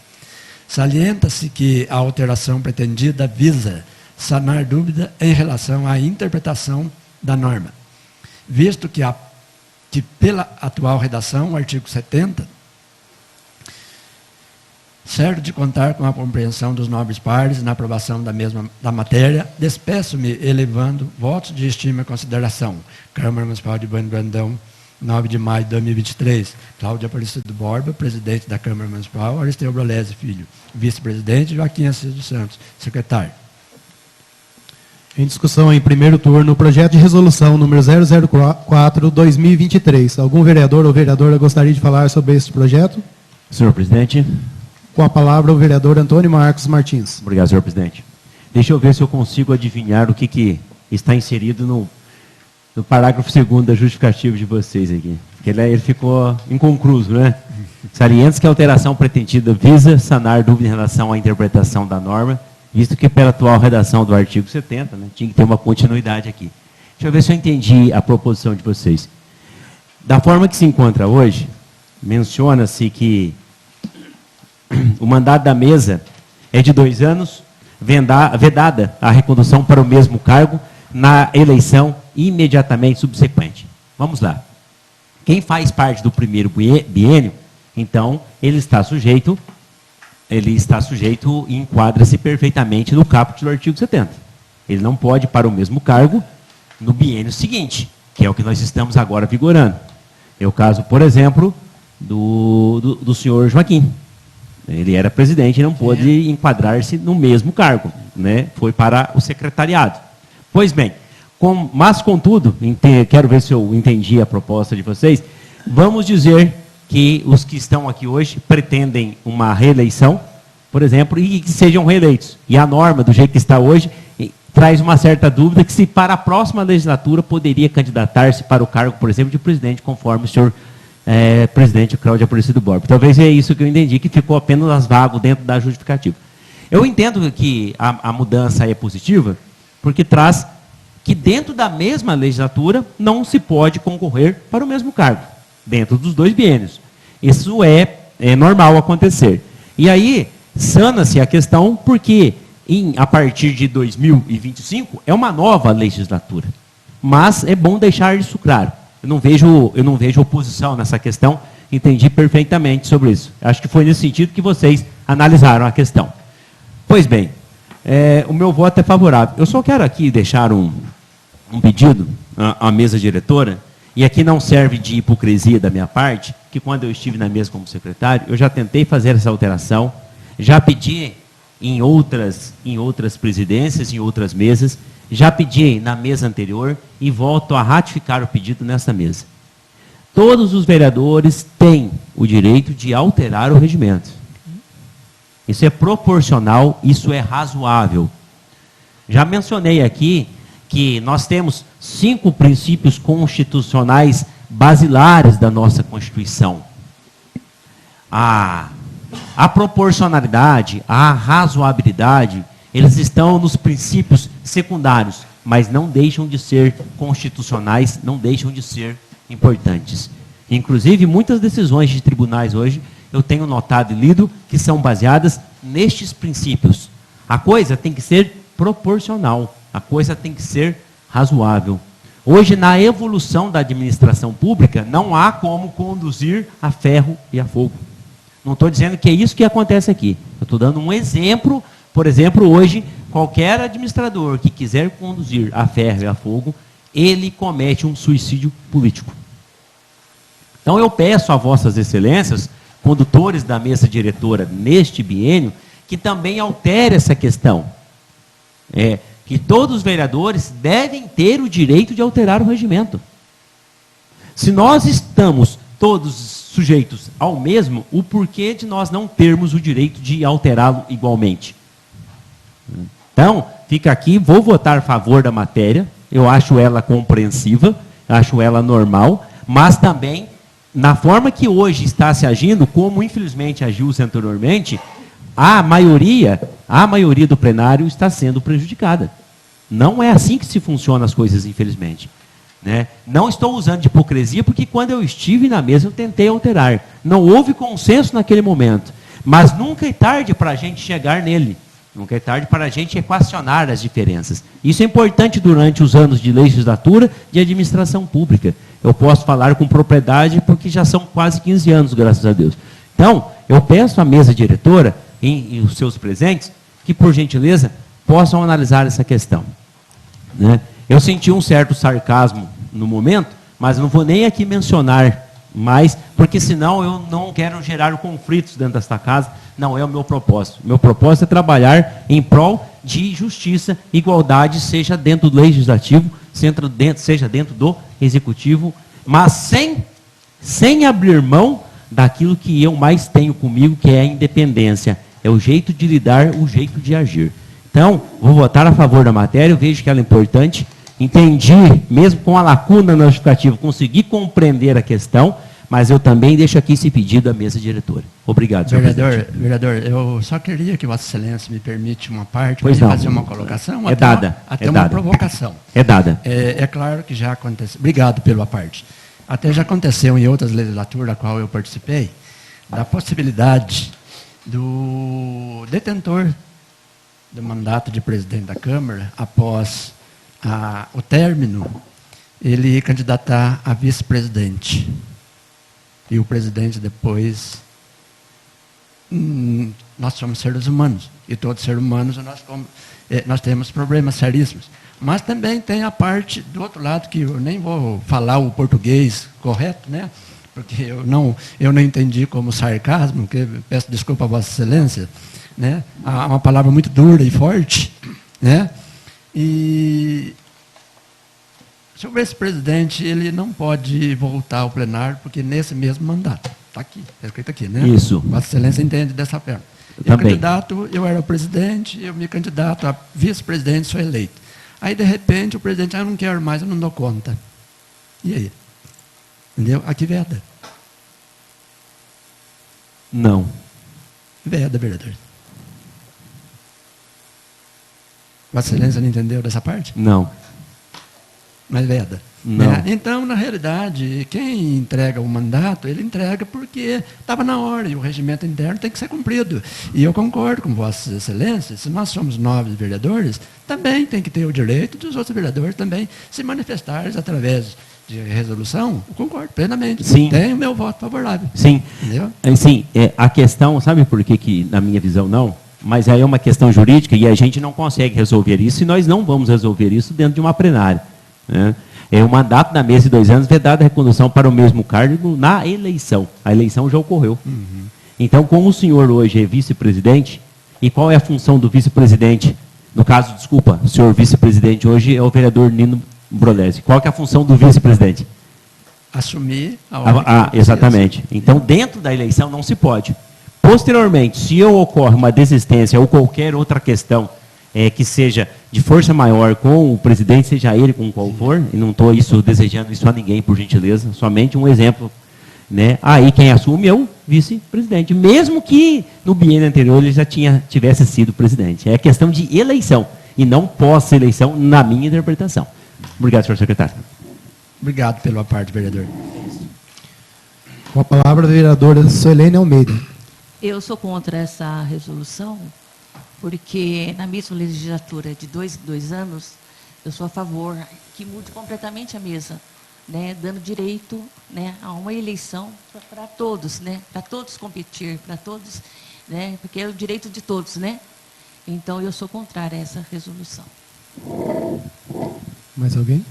Salienta-se que a alteração pretendida visa sanar dúvida em relação à interpretação da norma, visto que pela atual redação, o artigo 70, certo de contar com a compreensão dos nobres pares na aprovação da matéria, despeço-me elevando votos de estima e consideração. Câmara Municipal de Bueno Brandão, 9 de maio de 2023. Cláudio Aparecido Borba, presidente da Câmara Municipal. Aristeu Brolesi Filho, vice-presidente. Joaquim Assis dos Santos, secretário. Em discussão em primeiro turno, o projeto de resolução número 004/2023. Algum vereador ou vereadora gostaria de falar sobre este projeto? Senhor presidente. Com a palavra o vereador Antônio Marcos Martins. Obrigado, senhor presidente. Deixa eu ver se eu consigo adivinhar o que está inserido do parágrafo 2º da justificativa de vocês aqui. Porque ele ficou inconcluso, né? Salientes que a alteração pretendida visa sanar dúvida em relação à interpretação da norma, visto que pela atual redação do artigo 70, né, tinha que ter uma continuidade aqui. Deixa eu ver se eu entendi a proposição de vocês. Da forma que se encontra hoje, menciona-se que o mandato da mesa é de 2 anos, vedada a recondução para o mesmo cargo na eleição imediatamente subsequente. Vamos lá. Quem faz parte do primeiro biênio, então, ele está sujeito e enquadra-se perfeitamente no caput do artigo 70. Ele não pode ir para o mesmo cargo no biênio seguinte, que é o que nós estamos agora vigorando. É o caso, por exemplo, do senhor Joaquim. Ele era presidente e não pôde enquadrar-se no mesmo cargo, né? Foi para o secretariado. Pois bem, mas contudo, quero ver se eu entendi a proposta de vocês, vamos dizer que os que estão aqui hoje pretendem uma reeleição, por exemplo, e que sejam reeleitos. E a norma, do jeito que está hoje, traz uma certa dúvida que se para a próxima legislatura poderia candidatar-se para o cargo, por exemplo, de presidente, conforme o senhor presidente Cláudio Aparecido Borba. Talvez é isso que eu entendi, que ficou apenas vago dentro da justificativa. Eu entendo que a mudança é positiva, porque traz que dentro da mesma legislatura não se pode concorrer para o mesmo cargo, dentro dos 2 biênios. Isso é normal acontecer. E aí, sana-se a questão porque, a partir de 2025, é uma nova legislatura. Mas é bom deixar isso claro. Eu não vejo oposição nessa questão, entendi perfeitamente sobre isso. Acho que foi nesse sentido que vocês analisaram a questão. Pois bem, o meu voto é favorável. Eu só quero aqui deixar um pedido à mesa diretora, e aqui não serve de hipocrisia da minha parte, que quando eu estive na mesa como secretário, eu já tentei fazer essa alteração, já pedi em outras presidências, em outras mesas, já pedi na mesa anterior e volto a ratificar o pedido nessa mesa. Todos os vereadores têm o direito de alterar o regimento. Isso é proporcional, isso é razoável. Já mencionei aqui que nós temos 5 princípios constitucionais basilares da nossa Constituição. A proporcionalidade, a razoabilidade, eles estão nos princípios secundários, mas não deixam de ser constitucionais, não deixam de ser importantes. Inclusive, muitas decisões de tribunais hoje, eu tenho notado e lido, que são baseadas nestes princípios. A coisa tem que ser proporcional, a coisa tem que ser razoável. Hoje, na evolução da administração pública, não há como conduzir a ferro e a fogo. Não estou dizendo que é isso que acontece aqui. Eu estou dando um exemplo. Por exemplo, hoje, qualquer administrador que quiser conduzir a ferro e a fogo, ele comete um suicídio político. Então, eu peço a vossas excelências, condutores da mesa diretora neste biênio, que também altere essa questão. Que todos os vereadores devem ter o direito de alterar o regimento. Se nós estamos todos sujeitos ao mesmo, o porquê de nós não termos o direito de alterá-lo igualmente? Então, fica aqui, vou votar a favor da matéria, eu acho ela compreensiva, acho ela normal, mas também, na forma que hoje está se agindo, como infelizmente agiu-se anteriormente, a maioria do plenário está sendo prejudicada. Não é assim que se funcionam as coisas, infelizmente. Né? Não estou usando de hipocrisia, porque quando eu estive na mesa eu tentei alterar. Não houve consenso naquele momento. Mas nunca é tarde para a gente chegar nele. Nunca é tarde para a gente equacionar as diferenças. Isso é importante durante os anos de legislatura de administração pública. Eu posso falar com propriedade porque já são quase 15 anos, graças a Deus. Então, eu peço à mesa diretora e os seus presentes que, por gentileza, possam analisar essa questão. Né? Eu senti um certo sarcasmo no momento, mas não vou nem aqui mencionar mais, porque senão eu não quero gerar conflitos dentro desta casa, não é o meu propósito. O meu propósito é trabalhar em prol de justiça, igualdade, seja dentro do legislativo, seja dentro do executivo, mas sem abrir mão daquilo que eu mais tenho comigo, que é a independência. É o jeito de lidar, o jeito de agir. Então, vou votar a favor da matéria, eu vejo que ela é importante, entendi, mesmo com a lacuna na justificativa, consegui compreender a questão, mas eu também deixo aqui esse pedido à mesa diretora. Obrigado, senhor presidente. Vereador, eu só queria que Vossa Excelência me permite uma parte para Pois não. fazer uma colocação, É dada, até é uma dada. provocação. É dada. É claro que já aconteceu. Obrigado pela parte. Até já aconteceu em outras legislaturas a qual eu participei, da possibilidade do detentor do mandato de presidente da Câmara, após o término, ele candidatar a vice-presidente. E o presidente depois... nós somos seres humanos, e todos seres humanos nós temos problemas seríssimos. Mas também tem a parte do outro lado, que eu nem vou falar o português correto, né? Porque eu não entendi como sarcasmo, que peço desculpa a Vossa Excelência, né? Há uma palavra muito dura e forte, né? E o vice-presidente, ele não pode voltar ao plenário, porque nesse mesmo mandato, está aqui, está escrito aqui, né? Isso. Vossa Excelência entende dessa forma. Também. Eu era o presidente, eu me candidato a vice-presidente, sou eleito. Aí, de repente, o presidente, eu não quero mais, eu não dou conta. E aí? Entendeu? Aqui veda. Não. Veda, vereador. Vossa Excelência não entendeu dessa parte? Não. Mas veda. Não. Né? Então, na realidade, quem entrega o mandato, ele entrega porque estava na hora e o regimento interno tem que ser cumprido. E eu concordo com Vossa Excelência, se nós somos 9 vereadores, também tem que ter o direito dos outros vereadores também se manifestarem através de resolução. Eu concordo plenamente. Sim. Tenho o meu voto favorável. Sim. Entendeu? Sim, a questão, sabe por que, na minha visão, não? Mas aí é uma questão jurídica e a gente não consegue resolver isso e nós não vamos resolver isso dentro de uma plenária. Né? O mandato da mesa de 2 anos vedada a recondução para o mesmo cargo na eleição. A eleição já ocorreu. Uhum. Então, como o senhor hoje é vice-presidente, e qual é a função do vice-presidente? No caso, desculpa, o senhor vice-presidente hoje é o vereador Nino Brolesi. Qual que é a função do vice-presidente? Assumir a ordem. Exatamente. Então, dentro da eleição não se pode. Posteriormente, se ocorre uma desistência ou qualquer outra questão que seja de força maior com o presidente, seja ele com qual for, e não estou desejando isso a ninguém, por gentileza, somente um exemplo, né? Aí quem assume é o vice-presidente, mesmo que no biênio anterior ele já tivesse sido presidente. É questão de eleição, e não pós-eleição, na minha interpretação. Obrigado, senhor secretário. Obrigado pela parte, vereador. Com a palavra, a vereadora Suelene Almeida. Eu sou contra essa resolução, porque na mesma legislatura de 2 anos, eu sou a favor que mude completamente a mesa, né, dando direito, né, a uma eleição para todos, né, para todos competir, para todos, né, porque é o direito de todos, né? Então eu sou contrária a essa resolução. Mais alguém?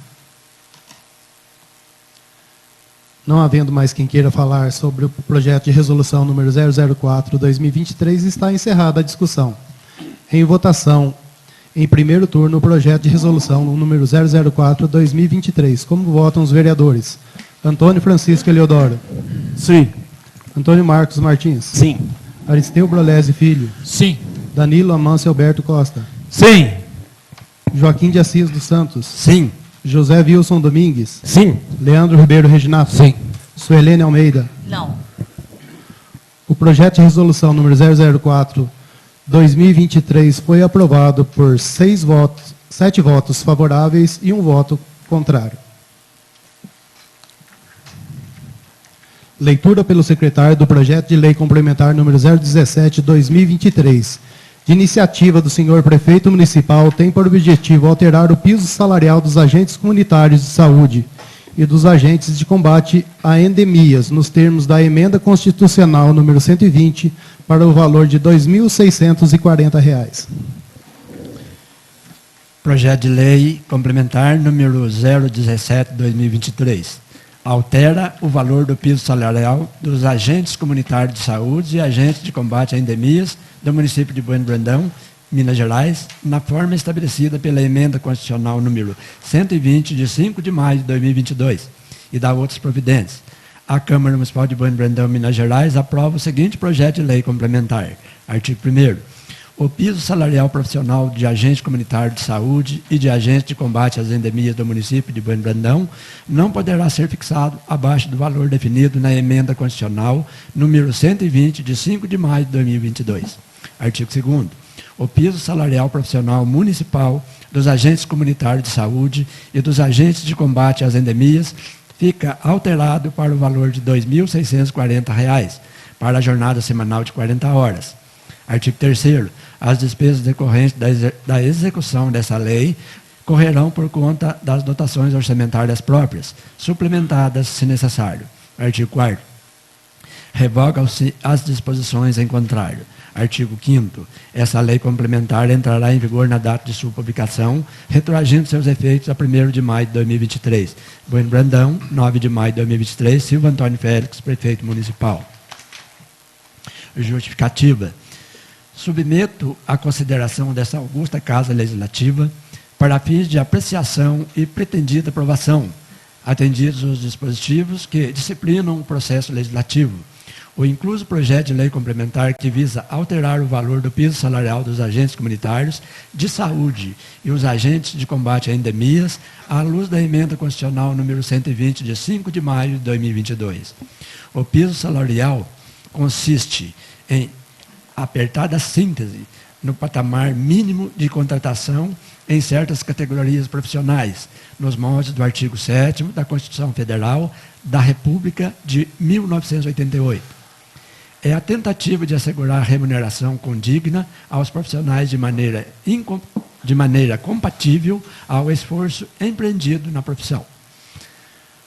Não havendo mais quem queira falar sobre o projeto de resolução número 004/2023, está encerrada a discussão. Em votação, em primeiro turno, o projeto de resolução número 004/2023. Como votam os vereadores? Antônio Francisco Eliodoro. Sim. Antônio Marcos Martins. Sim. Aristeu Brolesi Filho. Sim. Danilo Amâncio Alberto Costa. Sim. Joaquim de Assis dos Santos. Sim. José Wilson Domingues. Sim. Leandro Ribeiro Reginato. Sim. Suelene Almeida. Não. O projeto de resolução número 004/2023 foi aprovado por 7 votos favoráveis e 1 voto contrário. Leitura pelo secretário do projeto de lei complementar número 017/2023. De iniciativa do senhor prefeito municipal, tem por objetivo alterar o piso salarial dos agentes comunitários de saúde e dos agentes de combate a endemias, nos termos da emenda constitucional número 120, para o valor de R$ 2.640. Projeto de lei complementar número 017/2023. Altera o valor do piso salarial dos agentes comunitários de saúde e agentes de combate a endemias do município de Bueno Brandão, Minas Gerais, na forma estabelecida pela emenda constitucional número 120, de 5 de maio de 2022, e dá outras providências. A Câmara Municipal de Bueno Brandão, Minas Gerais, aprova o seguinte projeto de lei complementar. Artigo 1º. O piso salarial profissional de agente comunitário de saúde e de agente de combate às endemias do município de Bueno Brandão não poderá ser fixado abaixo do valor definido na emenda constitucional número 120, de 5 de maio de 2022. Artigo 2º. O piso salarial profissional municipal dos agentes comunitários de saúde e dos agentes de combate às endemias fica alterado para o valor de R$ 2.640 para a jornada semanal de 40 horas. Artigo 3º. As despesas decorrentes da execução dessa lei correrão por conta das dotações orçamentárias próprias, suplementadas se necessário. Artigo 4º. Revogam-se as disposições em contrário. Artigo 5º. Essa lei complementar entrará em vigor na data de sua publicação, retroagindo seus efeitos a 1º de maio de 2023. Bueno Brandão, 9 de maio de 2023. Silva Antônio Félix, prefeito municipal. Justificativa. Submeto à consideração dessa augusta Casa Legislativa para fins de apreciação e pretendida aprovação, atendidos os dispositivos que disciplinam o processo legislativo, o incluso projeto de lei complementar que visa alterar o valor do piso salarial dos agentes comunitários de saúde e os agentes de combate a endemias, à luz da emenda constitucional número 120, de 5 de maio de 2022. O piso salarial consiste em apertada síntese no patamar mínimo de contratação em certas categorias profissionais, nos moldes do artigo 7º da Constituição Federal da República de 1988. É a tentativa de assegurar remuneração condigna aos profissionais de maneira compatível ao esforço empreendido na profissão.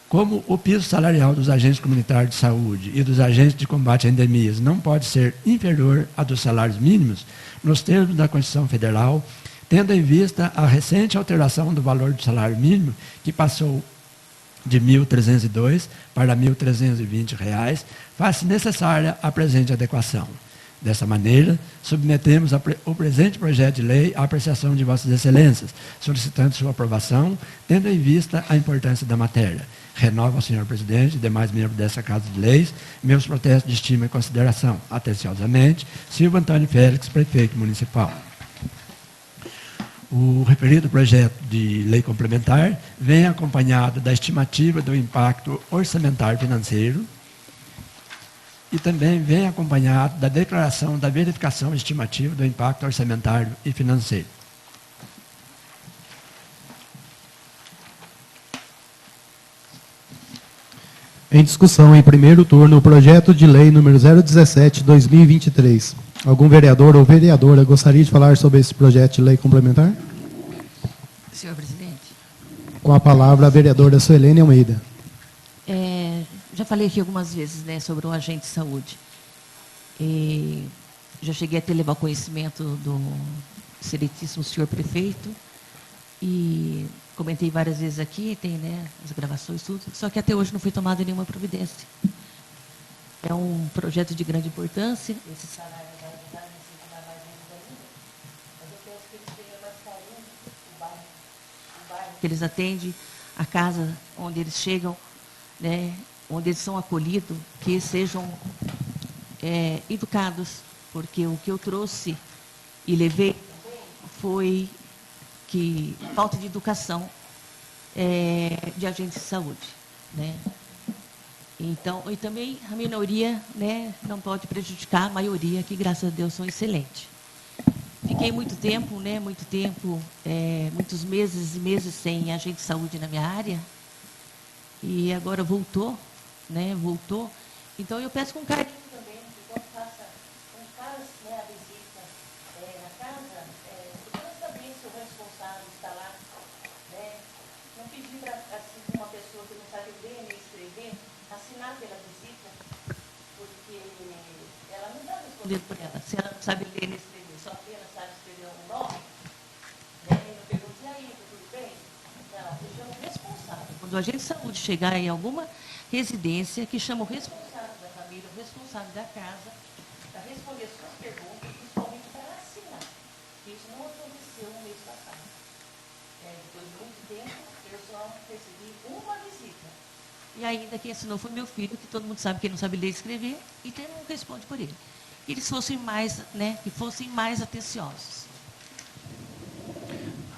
Como o piso salarial dos agentes comunitários de saúde e dos agentes de combate a endemias não pode ser inferior a dos salários mínimos, nos termos da Constituição Federal, tendo em vista a recente alteração do valor do salário mínimo, que passou de R$ 1.302 para R$ 1.320, faz-se necessária a presente adequação. Dessa maneira, submetemos o presente projeto de lei à apreciação de Vossas Excelências, solicitando sua aprovação, tendo em vista a importância da matéria. Renovo ao senhor presidente e demais membros dessa Casa de Leis meus protestos de estima e consideração. Atenciosamente, Silva Antônio Félix, prefeito municipal. O referido projeto de lei complementar vem acompanhado da estimativa do impacto orçamentário financeiro e também vem acompanhado da declaração da verificação estimativa do impacto orçamentário e financeiro. Em discussão, em primeiro turno, o projeto de lei número 017/2023. Algum vereador ou vereadora gostaria de falar sobre esse projeto de lei complementar? Senhor presidente. Com a palavra, a vereadora Suelene Almeida. Já falei aqui algumas vezes, né, sobre um agente de saúde. Já cheguei até levar conhecimento do excelentíssimo senhor prefeito e comentei várias vezes aqui, tem, né, as gravações, tudo, só que até hoje não foi tomada nenhuma providência. É um projeto de grande importância. Esse salário vai ajudar a incentivar mais ainda, mas eu peço que eles tenham mais carinho, o bairro que eles atendem, a casa onde eles chegam, né, onde eles são acolhidos, que sejam educados, porque o que eu trouxe e levei foi que falta de educação de agentes de saúde, né? Então, e também a minoria, né, não pode prejudicar a maioria, que graças a Deus são excelentes. Fiquei muito tempo, né, muitos meses e meses sem agente de saúde na minha área, e agora voltou, né, voltou. Então, eu peço com carinho também, que quando faz, né, a visita na casa, procura saber se o responsável está lá, né, não pedir para assim, uma pessoa que não sabe ler nem escrever, assinar pela visita, porque ela não está respondendo por ela. Se ela não sabe ler nem escrever, só apenas sabe escrever um nome, né, e não pergunta, e aí, tudo bem? Não, eu chamo o responsável. Quando o agente de saúde chegar em alguma residência, que chama o responsável da família, o responsável da casa, para responder suas perguntas, principalmente para assinar. Isso não aconteceu no mês passado. Depois de muito tempo, eu só recebi uma visita. E ainda quem assinou foi meu filho, que todo mundo sabe que ele não sabe ler e escrever, e não responde por ele. que eles fossem mais, né, que fossem mais atenciosos.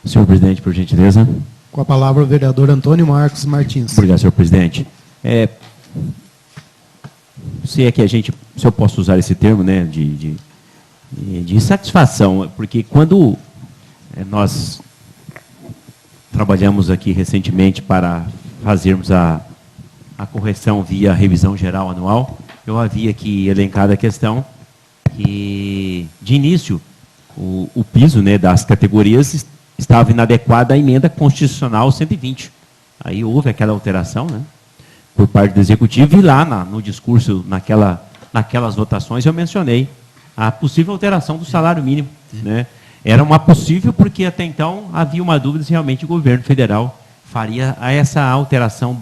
Senhor presidente, por gentileza. Com a palavra o vereador Antônio Marcos Martins. Obrigado, senhor presidente. Se é que se eu posso usar esse termo, né, de satisfação, porque quando nós trabalhamos aqui recentemente para fazermos a correção via revisão geral anual, eu havia aqui elencado a questão que, de início, o piso, né, das categorias estava inadequado à emenda constitucional 120. Aí houve aquela alteração, né, por parte do Executivo, e lá no discurso, naquelas votações, eu mencionei a possível alteração do salário mínimo. Né? Era uma possível, porque até então havia uma dúvida se realmente o governo federal faria essa alteração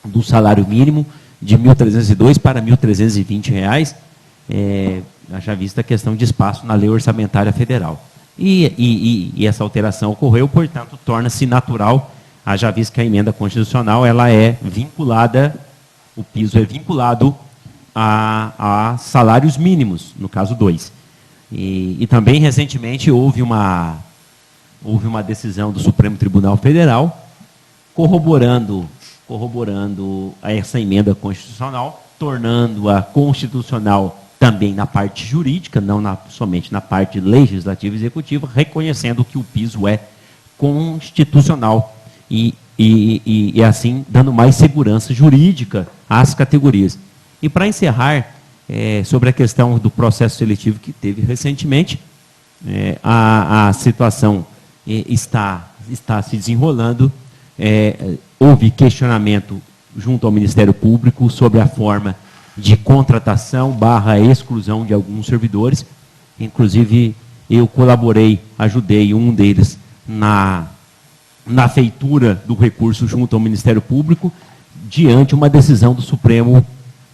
do salário mínimo de R$ 1.302 para R$ 1.320, já vista a questão de espaço na lei orçamentária federal. E essa alteração ocorreu, portanto, torna-se natural, já visto que a emenda constitucional ela é vinculada, o piso é vinculado a salários mínimos, no caso 2. E também, recentemente, houve uma decisão do Supremo Tribunal Federal corroborando essa emenda constitucional, tornando-a constitucional também na parte jurídica, não somente na parte legislativa e executiva, reconhecendo que o piso é constitucional e assim dando mais segurança jurídica às categorias. E para encerrar, sobre a questão do processo seletivo que teve recentemente, a situação está se desenrolando. Houve questionamento junto ao Ministério Público sobre a forma de contratação / exclusão de alguns servidores. Inclusive, eu colaborei, ajudei um deles na feitura do recurso junto ao Ministério Público, diante uma decisão do Supremo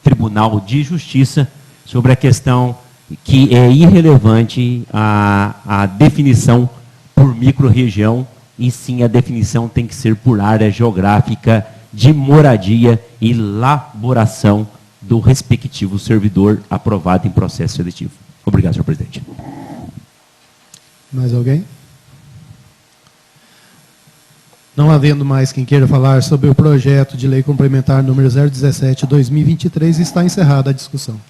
Tribunal de Justiça sobre a questão que é irrelevante a definição por microrregião, e sim a definição tem que ser por área geográfica de moradia e laboração do respectivo servidor aprovado em processo seletivo. Obrigado, senhor presidente. Mais alguém? Não havendo mais quem queira falar sobre o projeto de lei complementar número 017/2023, está encerrada a discussão.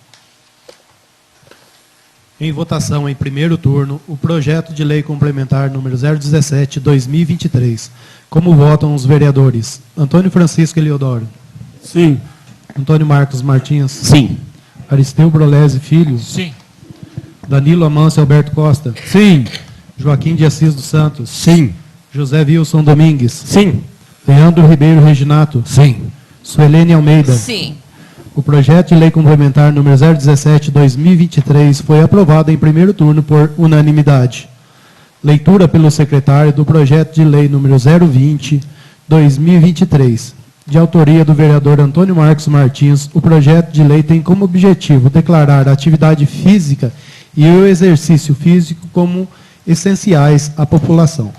Em votação, em primeiro turno, o projeto de lei complementar número 017/2023. Como votam os vereadores? Antônio Francisco Eliodoro. Sim. Antônio Marcos Martins. Sim. Aristeu Brolese Filho. Sim. Danilo Amâncio Alberto Costa. Sim. Joaquim de Assis dos Santos. Sim. José Wilson Domingues. Sim. Leandro Ribeiro Reginato. Sim. Suelene Almeida. Sim. O projeto de lei complementar número 017/2023 foi aprovado em primeiro turno por unanimidade. Leitura pelo secretário do projeto de lei número 020/2023. De autoria do vereador Antônio Marcos Martins, o projeto de lei tem como objetivo declarar a atividade física e o exercício físico como essenciais à população.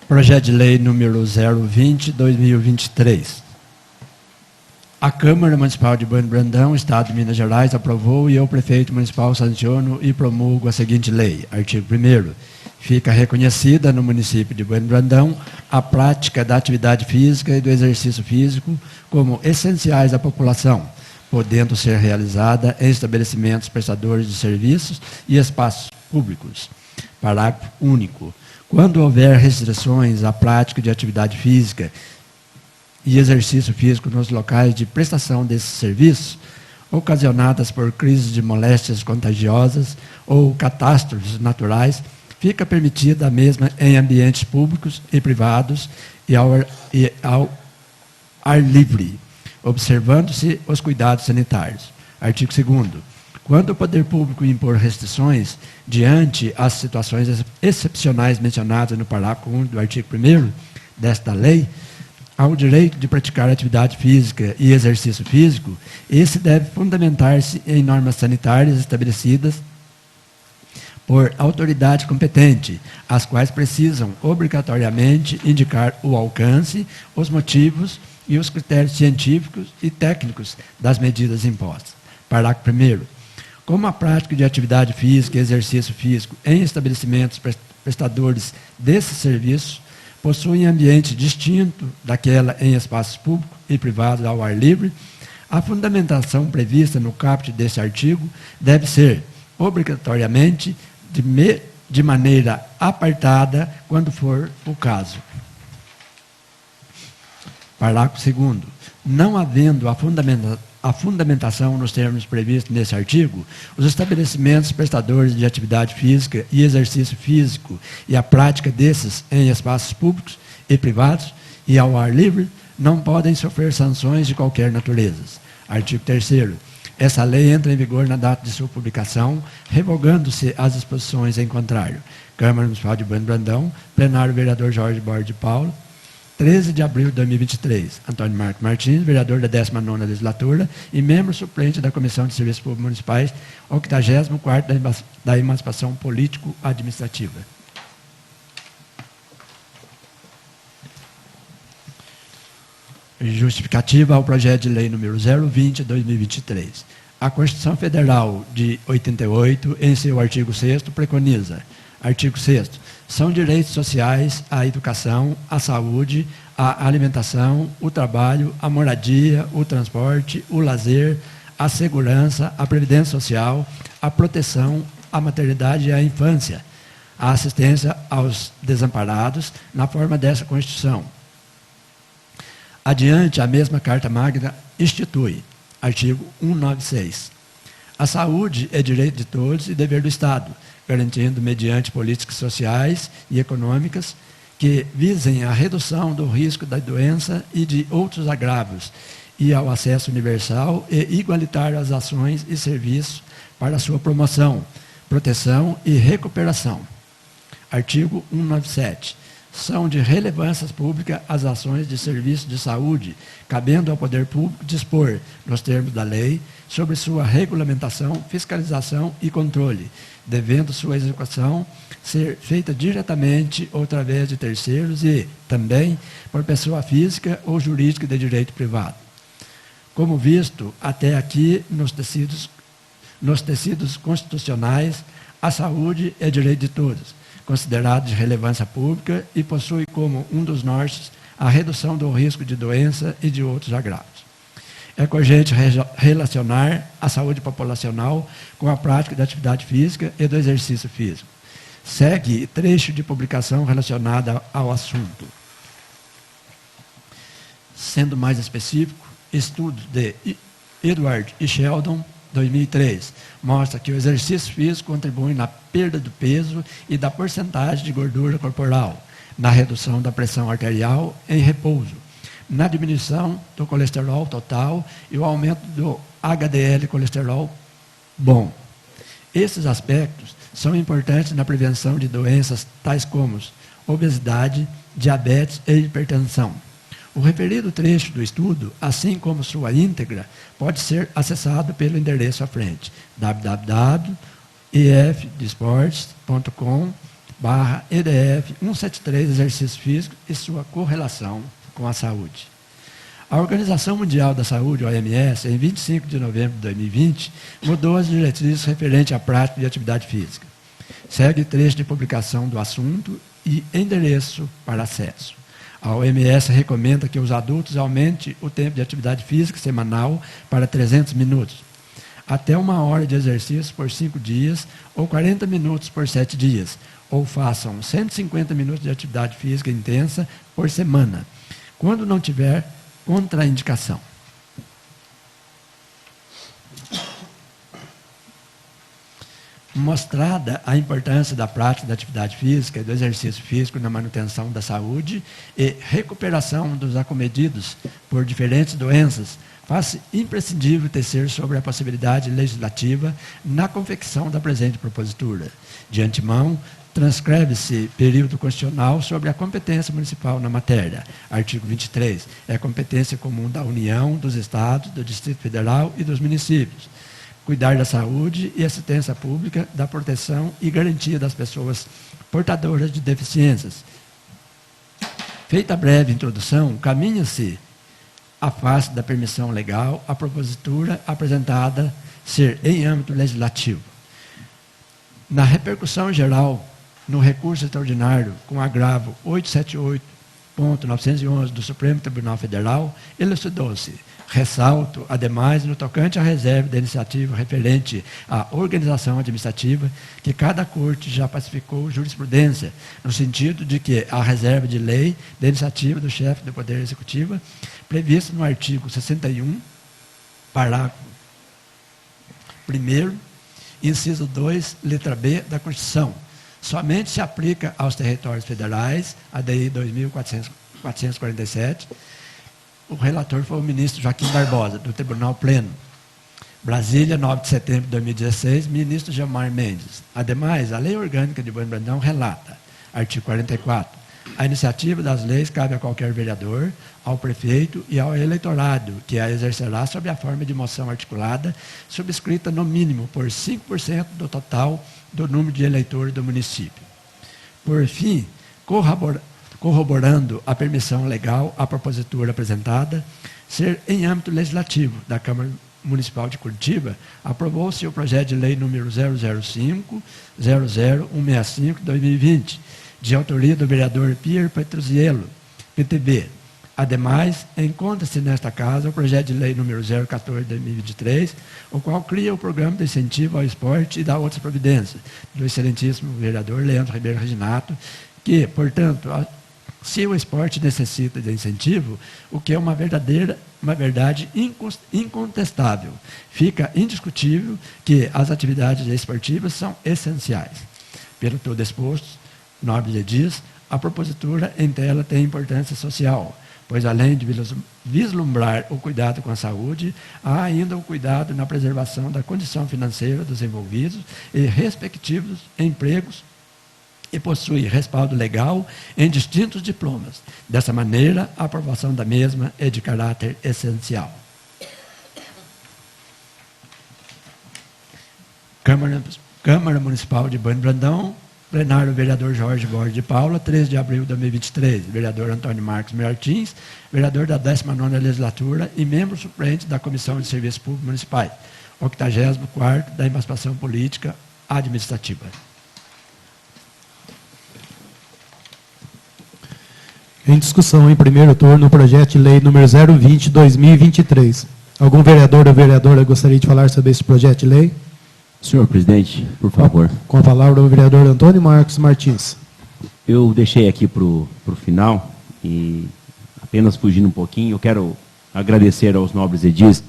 Projeto de lei número 020/2023. A Câmara Municipal de Bueno Brandão, Estado de Minas Gerais, aprovou e eu, prefeito municipal, sanciono e promulgo a seguinte lei. Artigo 1º. Fica reconhecida no município de Bueno Brandão a prática da atividade física e do exercício físico como essenciais à população, podendo ser realizada em estabelecimentos prestadores de serviços e espaços públicos. Parágrafo único. Quando houver restrições à prática de atividade física e exercício físico nos locais de prestação desses serviços, ocasionadas por crises de moléstias contagiosas ou catástrofes naturais, fica permitida a mesma em ambientes públicos e privados e ao ar livre, observando-se os cuidados sanitários. Artigo 2º. Quando o poder público impor restrições diante as situações excepcionais mencionadas no parágrafo 1 do artigo 1º desta lei, ao direito de praticar atividade física e exercício físico, esse deve fundamentar-se em normas sanitárias estabelecidas por autoridade competente, as quais precisam obrigatoriamente indicar o alcance, os motivos e os critérios científicos e técnicos das medidas impostas. Parágrafo 1º. Como a prática de atividade física e exercício físico em estabelecimentos prestadores desses serviços possuem ambiente distinto daquela em espaços públicos e privados ao ar livre, a fundamentação prevista no caput deste artigo deve ser, obrigatoriamente, de maneira apartada, quando for o caso. Parágrafo 2º. Não havendo a fundamentação nos termos previstos nesse artigo, os estabelecimentos prestadores de atividade física e exercício físico e a prática desses em espaços públicos e privados e ao ar livre não podem sofrer sanções de qualquer natureza. Artigo 3º. Essa lei entra em vigor na data de sua publicação, revogando-se as disposições em contrário. Câmara Municipal de Bueno Brandão, plenário vereador Jorge Borges de Paulo, 13 de abril de 2023. Antônio Marco Martins, vereador da 19ª Legislatura e membro suplente da Comissão de Serviços Públicos Municipais, 84º da Emancipação Político-Administrativa. Justificativa ao projeto de lei número 020/2023. A Constituição Federal de 88, em seu artigo 6º, preconiza: artigo 6º, são direitos sociais a educação, a saúde, a alimentação, o trabalho, a moradia, o transporte, o lazer, a segurança, a previdência social, a proteção, a maternidade e a infância, a assistência aos desamparados, na forma dessa Constituição. Adiante, a mesma Carta Magna institui, artigo 196, a saúde é direito de todos e dever do Estado, garantindo mediante políticas sociais e econômicas que visem a redução do risco da doença e de outros agravos e ao acesso universal e igualitário às ações e serviços para sua promoção, proteção e recuperação. Artigo 197. São de relevância pública as ações de serviço de saúde, cabendo ao poder público dispor, nos termos da lei, sobre sua regulamentação, fiscalização e controle, devendo sua execução ser feita diretamente ou através de terceiros e, também, por pessoa física ou jurídica de direito privado. Como visto até aqui nos tecidos constitucionais, a saúde é direito de todos, considerado de relevância pública e possui como um dos nortes a redução do risco de doença e de outros agravos. É cogente relacionar a saúde populacional com a prática da atividade física e do exercício físico. Segue trecho de publicação relacionada ao assunto. Sendo mais específico, estudo de Edward e Sheldon, 2003, mostra que o exercício físico contribui na perda do peso e da porcentagem de gordura corporal, na redução da pressão arterial em repouso, na diminuição do colesterol total e o aumento do HDL colesterol bom. Esses aspectos são importantes na prevenção de doenças tais como obesidade, diabetes e hipertensão. O referido trecho do estudo, assim como sua íntegra, pode ser acessado pelo endereço à frente, www.efdesportes.com/edf173 exercício físico e sua correlação com a saúde. A Organização Mundial da Saúde, OMS, em 25 de novembro de 2020, mudou as diretrizes referentes à prática de atividade física. Segue trecho de publicação do assunto e endereço para acesso. A OMS recomenda que os adultos aumentem o tempo de atividade física semanal para 300 minutos, até 1 hora de exercício por 5 dias ou 40 minutos por 7 dias, ou façam 150 minutos de atividade física intensa por semana, quando não tiver contraindicação. Mostrada a importância da prática da atividade física e do exercício físico na manutenção da saúde e recuperação dos acometidos por diferentes doenças, faz-se imprescindível tecer sobre a possibilidade legislativa na confecção da presente propositura. De antemão, transcreve-se período constitucional sobre a competência municipal na matéria. Artigo 23. É competência comum da União, dos Estados, do Distrito Federal e dos municípios. Cuidar da saúde e assistência pública, da proteção e garantia das pessoas portadoras de deficiências. Feita a breve introdução, caminha-se à face da permissão legal, a propositura apresentada ser em âmbito legislativo. Na repercussão geral, no recurso extraordinário com agravo 878.911 do Supremo Tribunal Federal, elucidou-se, ressalto, ademais, no tocante à reserva da iniciativa referente à organização administrativa, que cada corte já pacificou jurisprudência, no sentido de que a reserva de lei da iniciativa do chefe do Poder Executivo, prevista no artigo 61, parágrafo 1º, inciso 2, letra B da Constituição, somente se aplica aos territórios federais, ADI 2447. O relator foi o ministro Joaquim Barbosa, do Tribunal Pleno. Brasília, 9 de setembro de 2016, ministro Gilmar Mendes. Ademais, a Lei Orgânica de Bueno Brandão relata, artigo 44, a iniciativa das leis cabe a qualquer vereador, ao prefeito e ao eleitorado, que a exercerá sob a forma de moção articulada, subscrita no mínimo por 5% do total do número de eleitores do município. Por fim, corroborando a permissão legal à propositura apresentada, ser em âmbito legislativo da Câmara Municipal de Curitiba, aprovou-se o projeto de lei número 005-00165-2020, de autoria do vereador Pier Petruzziello, PTB. Ademais, encontra-se nesta casa o projeto de lei número 014-2023, o qual cria o programa de incentivo ao esporte e dá outras providências, do excelentíssimo vereador Leandro Ribeiro Reginato, que, portanto, se o esporte necessita de incentivo, o que é uma verdade incontestável, fica indiscutível que as atividades esportivas são essenciais. Pelo todo exposto, nobres edis, a propositura em tela tem importância social, pois além de vislumbrar o cuidado com a saúde, há ainda o cuidado na preservação da condição financeira dos envolvidos e respectivos empregos, e possui respaldo legal em distintos diplomas. Dessa maneira, a aprovação da mesma é de caráter essencial. Câmara Municipal de Bueno Brandão, plenário vereador Jorge Borges de Paula, 3 de abril de 2023, vereador Antônio Marcos Martins, vereador da 19ª Legislatura e membro suplente da Comissão de Serviços Públicos Municipais, 84º da Emancipação Política Administrativa. Em discussão, em primeiro turno, o projeto de lei número 020/2023. Algum vereador ou vereadora gostaria de falar sobre esse projeto de lei? Senhor presidente, por favor. Com a palavra o vereador Antônio Marcos Martins. Eu deixei aqui para o final, e apenas fugindo um pouquinho, eu quero agradecer aos nobres edis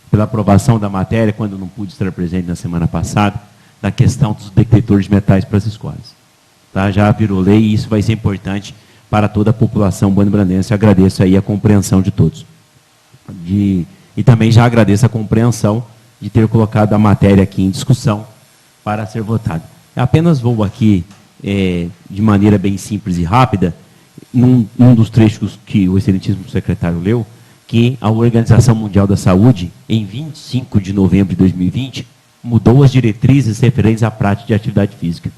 pela aprovação da matéria, quando não pude estar presente na semana passada, da questão dos detectores de metais para as escolas. Tá? Já virou lei e isso vai ser importante para toda a população bono-brandense. Agradeço aí a compreensão de todos. E também já agradeço a compreensão de ter colocado a matéria aqui em discussão para ser votada. Apenas vou aqui, de maneira bem simples e rápida, num dos trechos que o excelentíssimo secretário leu, que a Organização Mundial da Saúde, em 25 de novembro de 2020, mudou as diretrizes referentes à prática de atividade física.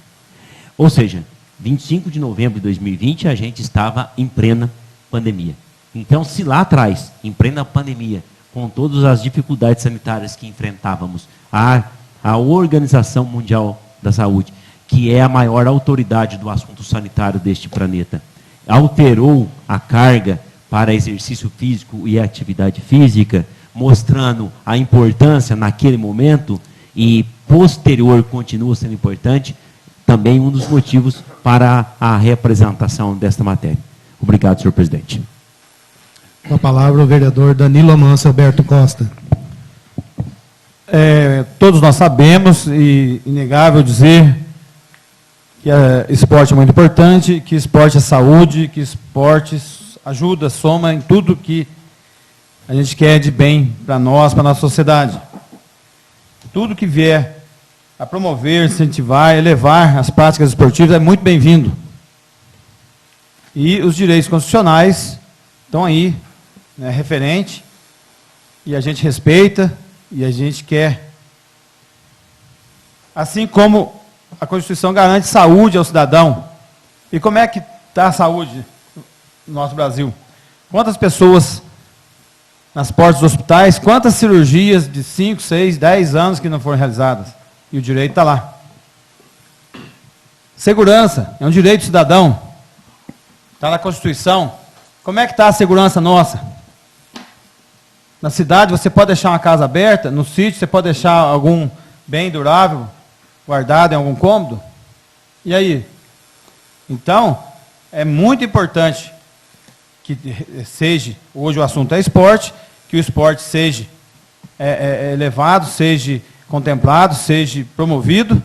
Ou seja, 25 de novembro de 2020, a gente estava em plena pandemia. Então, se lá atrás, em plena pandemia, com todas as dificuldades sanitárias que enfrentávamos, a Organização Mundial da Saúde, que é a maior autoridade do assunto sanitário deste planeta, alterou a carga para exercício físico e atividade física, mostrando a importância naquele momento, e posterior continua sendo importante, também um dos motivos para a reapresentação desta matéria. Obrigado, senhor presidente. Com a palavra o vereador Danilo Amâncio Alberto Costa. Todos nós sabemos, e inegável dizer, que esporte é muito importante, que esporte é saúde, que esporte ajuda, soma em tudo que a gente quer de bem para nós, para a nossa sociedade. Tudo que vier a promover, incentivar, elevar as práticas esportivas é muito bem-vindo. E os direitos constitucionais estão aí, né, referente, e a gente respeita, e a gente quer. Assim como a Constituição garante saúde ao cidadão. E como é que está a saúde no nosso Brasil? Quantas pessoas nas portas dos hospitais, quantas cirurgias de 5, 6, 10 anos que não foram realizadas? E o direito está lá. Segurança, é um direito do cidadão. Está na Constituição. Como é que está a segurança nossa? Na cidade você pode deixar uma casa aberta, no sítio você pode deixar algum bem durável guardado em algum cômodo? E aí? Então, é muito importante que seja, hoje o assunto é esporte, que o esporte seja elevado, seja contemplado, seja promovido,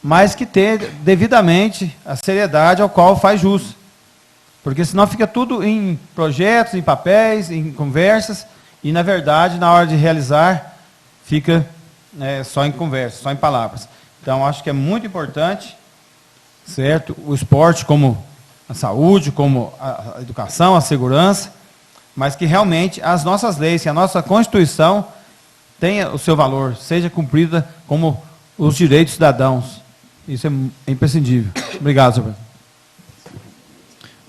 mas que tenha devidamente a seriedade ao qual faz jus. Porque senão fica tudo em projetos, em papéis, em conversas, e na verdade, na hora de realizar, fica só em conversa, só em palavras. Então, acho que é muito importante, certo? O esporte como a saúde, como a educação, a segurança, mas que realmente as nossas leis, que a nossa Constituição tenha o seu valor, seja cumprida como os direitos dos cidadãos. Isso é imprescindível. Obrigado, senhor presidente.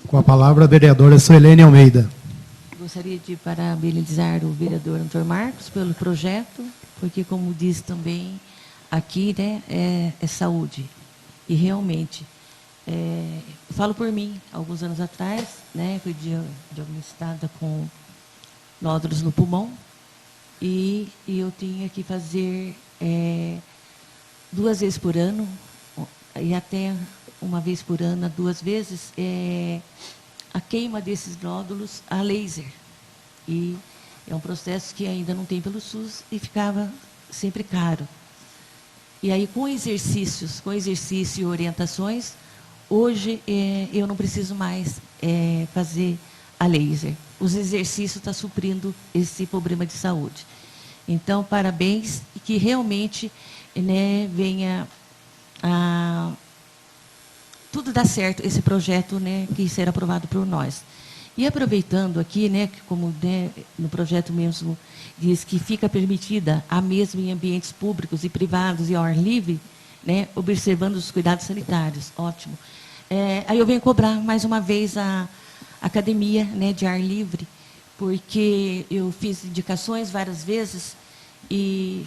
Com a palavra, a vereadora Suelene Almeida. Gostaria de parabenizar o vereador Antônio Marcos pelo projeto, porque, como diz também, aqui, né, é saúde. E realmente, eu falo por mim, alguns anos atrás, né, fui diagnosticada com nódulos no pulmão, e eu tinha que fazer 2 vezes por ano, e até uma vez por ano, 2 vezes, a queima desses nódulos a laser. E é um processo que ainda não tem pelo SUS e ficava sempre caro. E aí, com exercício e orientações, hoje eu não preciso mais fazer a laser. Os exercícios estão suprindo esse problema de saúde. Então, parabéns, e que realmente, né, venha a tudo dar certo, esse projeto, né, que será aprovado por nós. E aproveitando aqui, né, que como, né, no projeto mesmo diz que fica permitida a mesma em ambientes públicos e privados e ao ar livre, né, observando os cuidados sanitários. Ótimo. Aí eu venho cobrar mais uma vez a academia, né, de ar livre, porque eu fiz indicações várias vezes e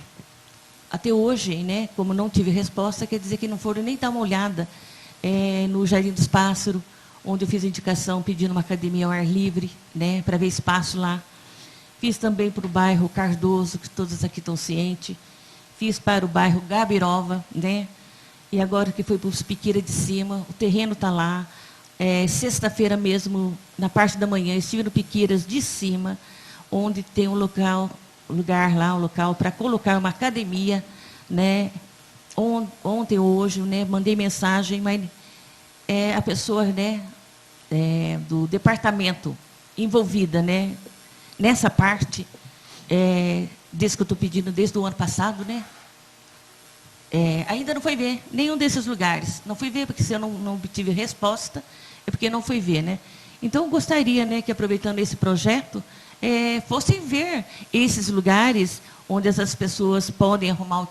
até hoje, né, como não tive resposta, quer dizer que não foram nem dar uma olhada no Jardim dos Pássaros, onde eu fiz a indicação pedindo uma academia ao ar livre, né, para ver espaço lá. Fiz também para o bairro Cardoso, que todos aqui estão cientes. Fiz para o bairro Gabirova, né, e agora que foi para os Piqueira de Cima, o terreno está lá. Sexta-feira mesmo, na parte da manhã, estive no Piqueiras de Cima, onde tem um local para colocar uma academia, né. Ontem, hoje, né, mandei mensagem, mas a pessoa, né, do departamento envolvida, né, nessa parte, desde que eu estou pedindo desde o ano passado, né, ainda não foi ver nenhum desses lugares. Não fui ver, porque se eu não obtive resposta, é porque não fui ver, né. Então, eu gostaria, né, que, aproveitando esse projeto, fossem ver esses lugares onde essas pessoas podem arrumam o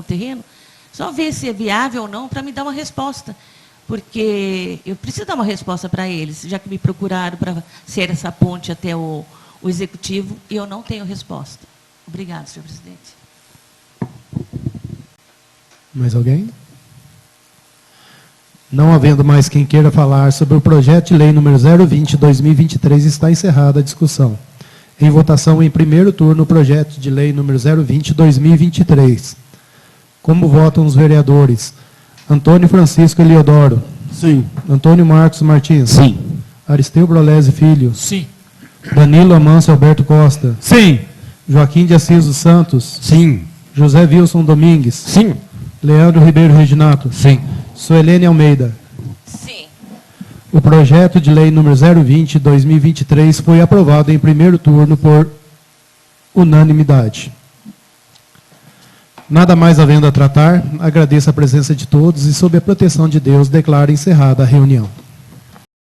terreno, só ver se é viável ou não, para me dar uma resposta. Porque eu preciso dar uma resposta para eles, já que me procuraram para ser essa ponte até o Executivo, e eu não tenho resposta. Obrigada, senhor presidente. Mais alguém? Não havendo mais quem queira falar sobre o projeto de lei número 020/2023, está encerrada a discussão. Em votação, em primeiro turno, o projeto de lei número 020/2023. Como votam os vereadores? Antônio Francisco Eliodoro. Sim. Antônio Marcos Martins. Sim. Aristeu Brolese Filho. Sim. Danilo Amâncio Alberto Costa. Sim. Joaquim de Assis dos Santos. Sim. José Wilson Domingues. Sim. Leandro Ribeiro Reginato. Sim. Suelene Almeida. Sim. O projeto de lei número 020/2023 foi aprovado em primeiro turno por unanimidade. Nada mais havendo a tratar, agradeço a presença de todos e, sob a proteção de Deus, declaro encerrada a reunião.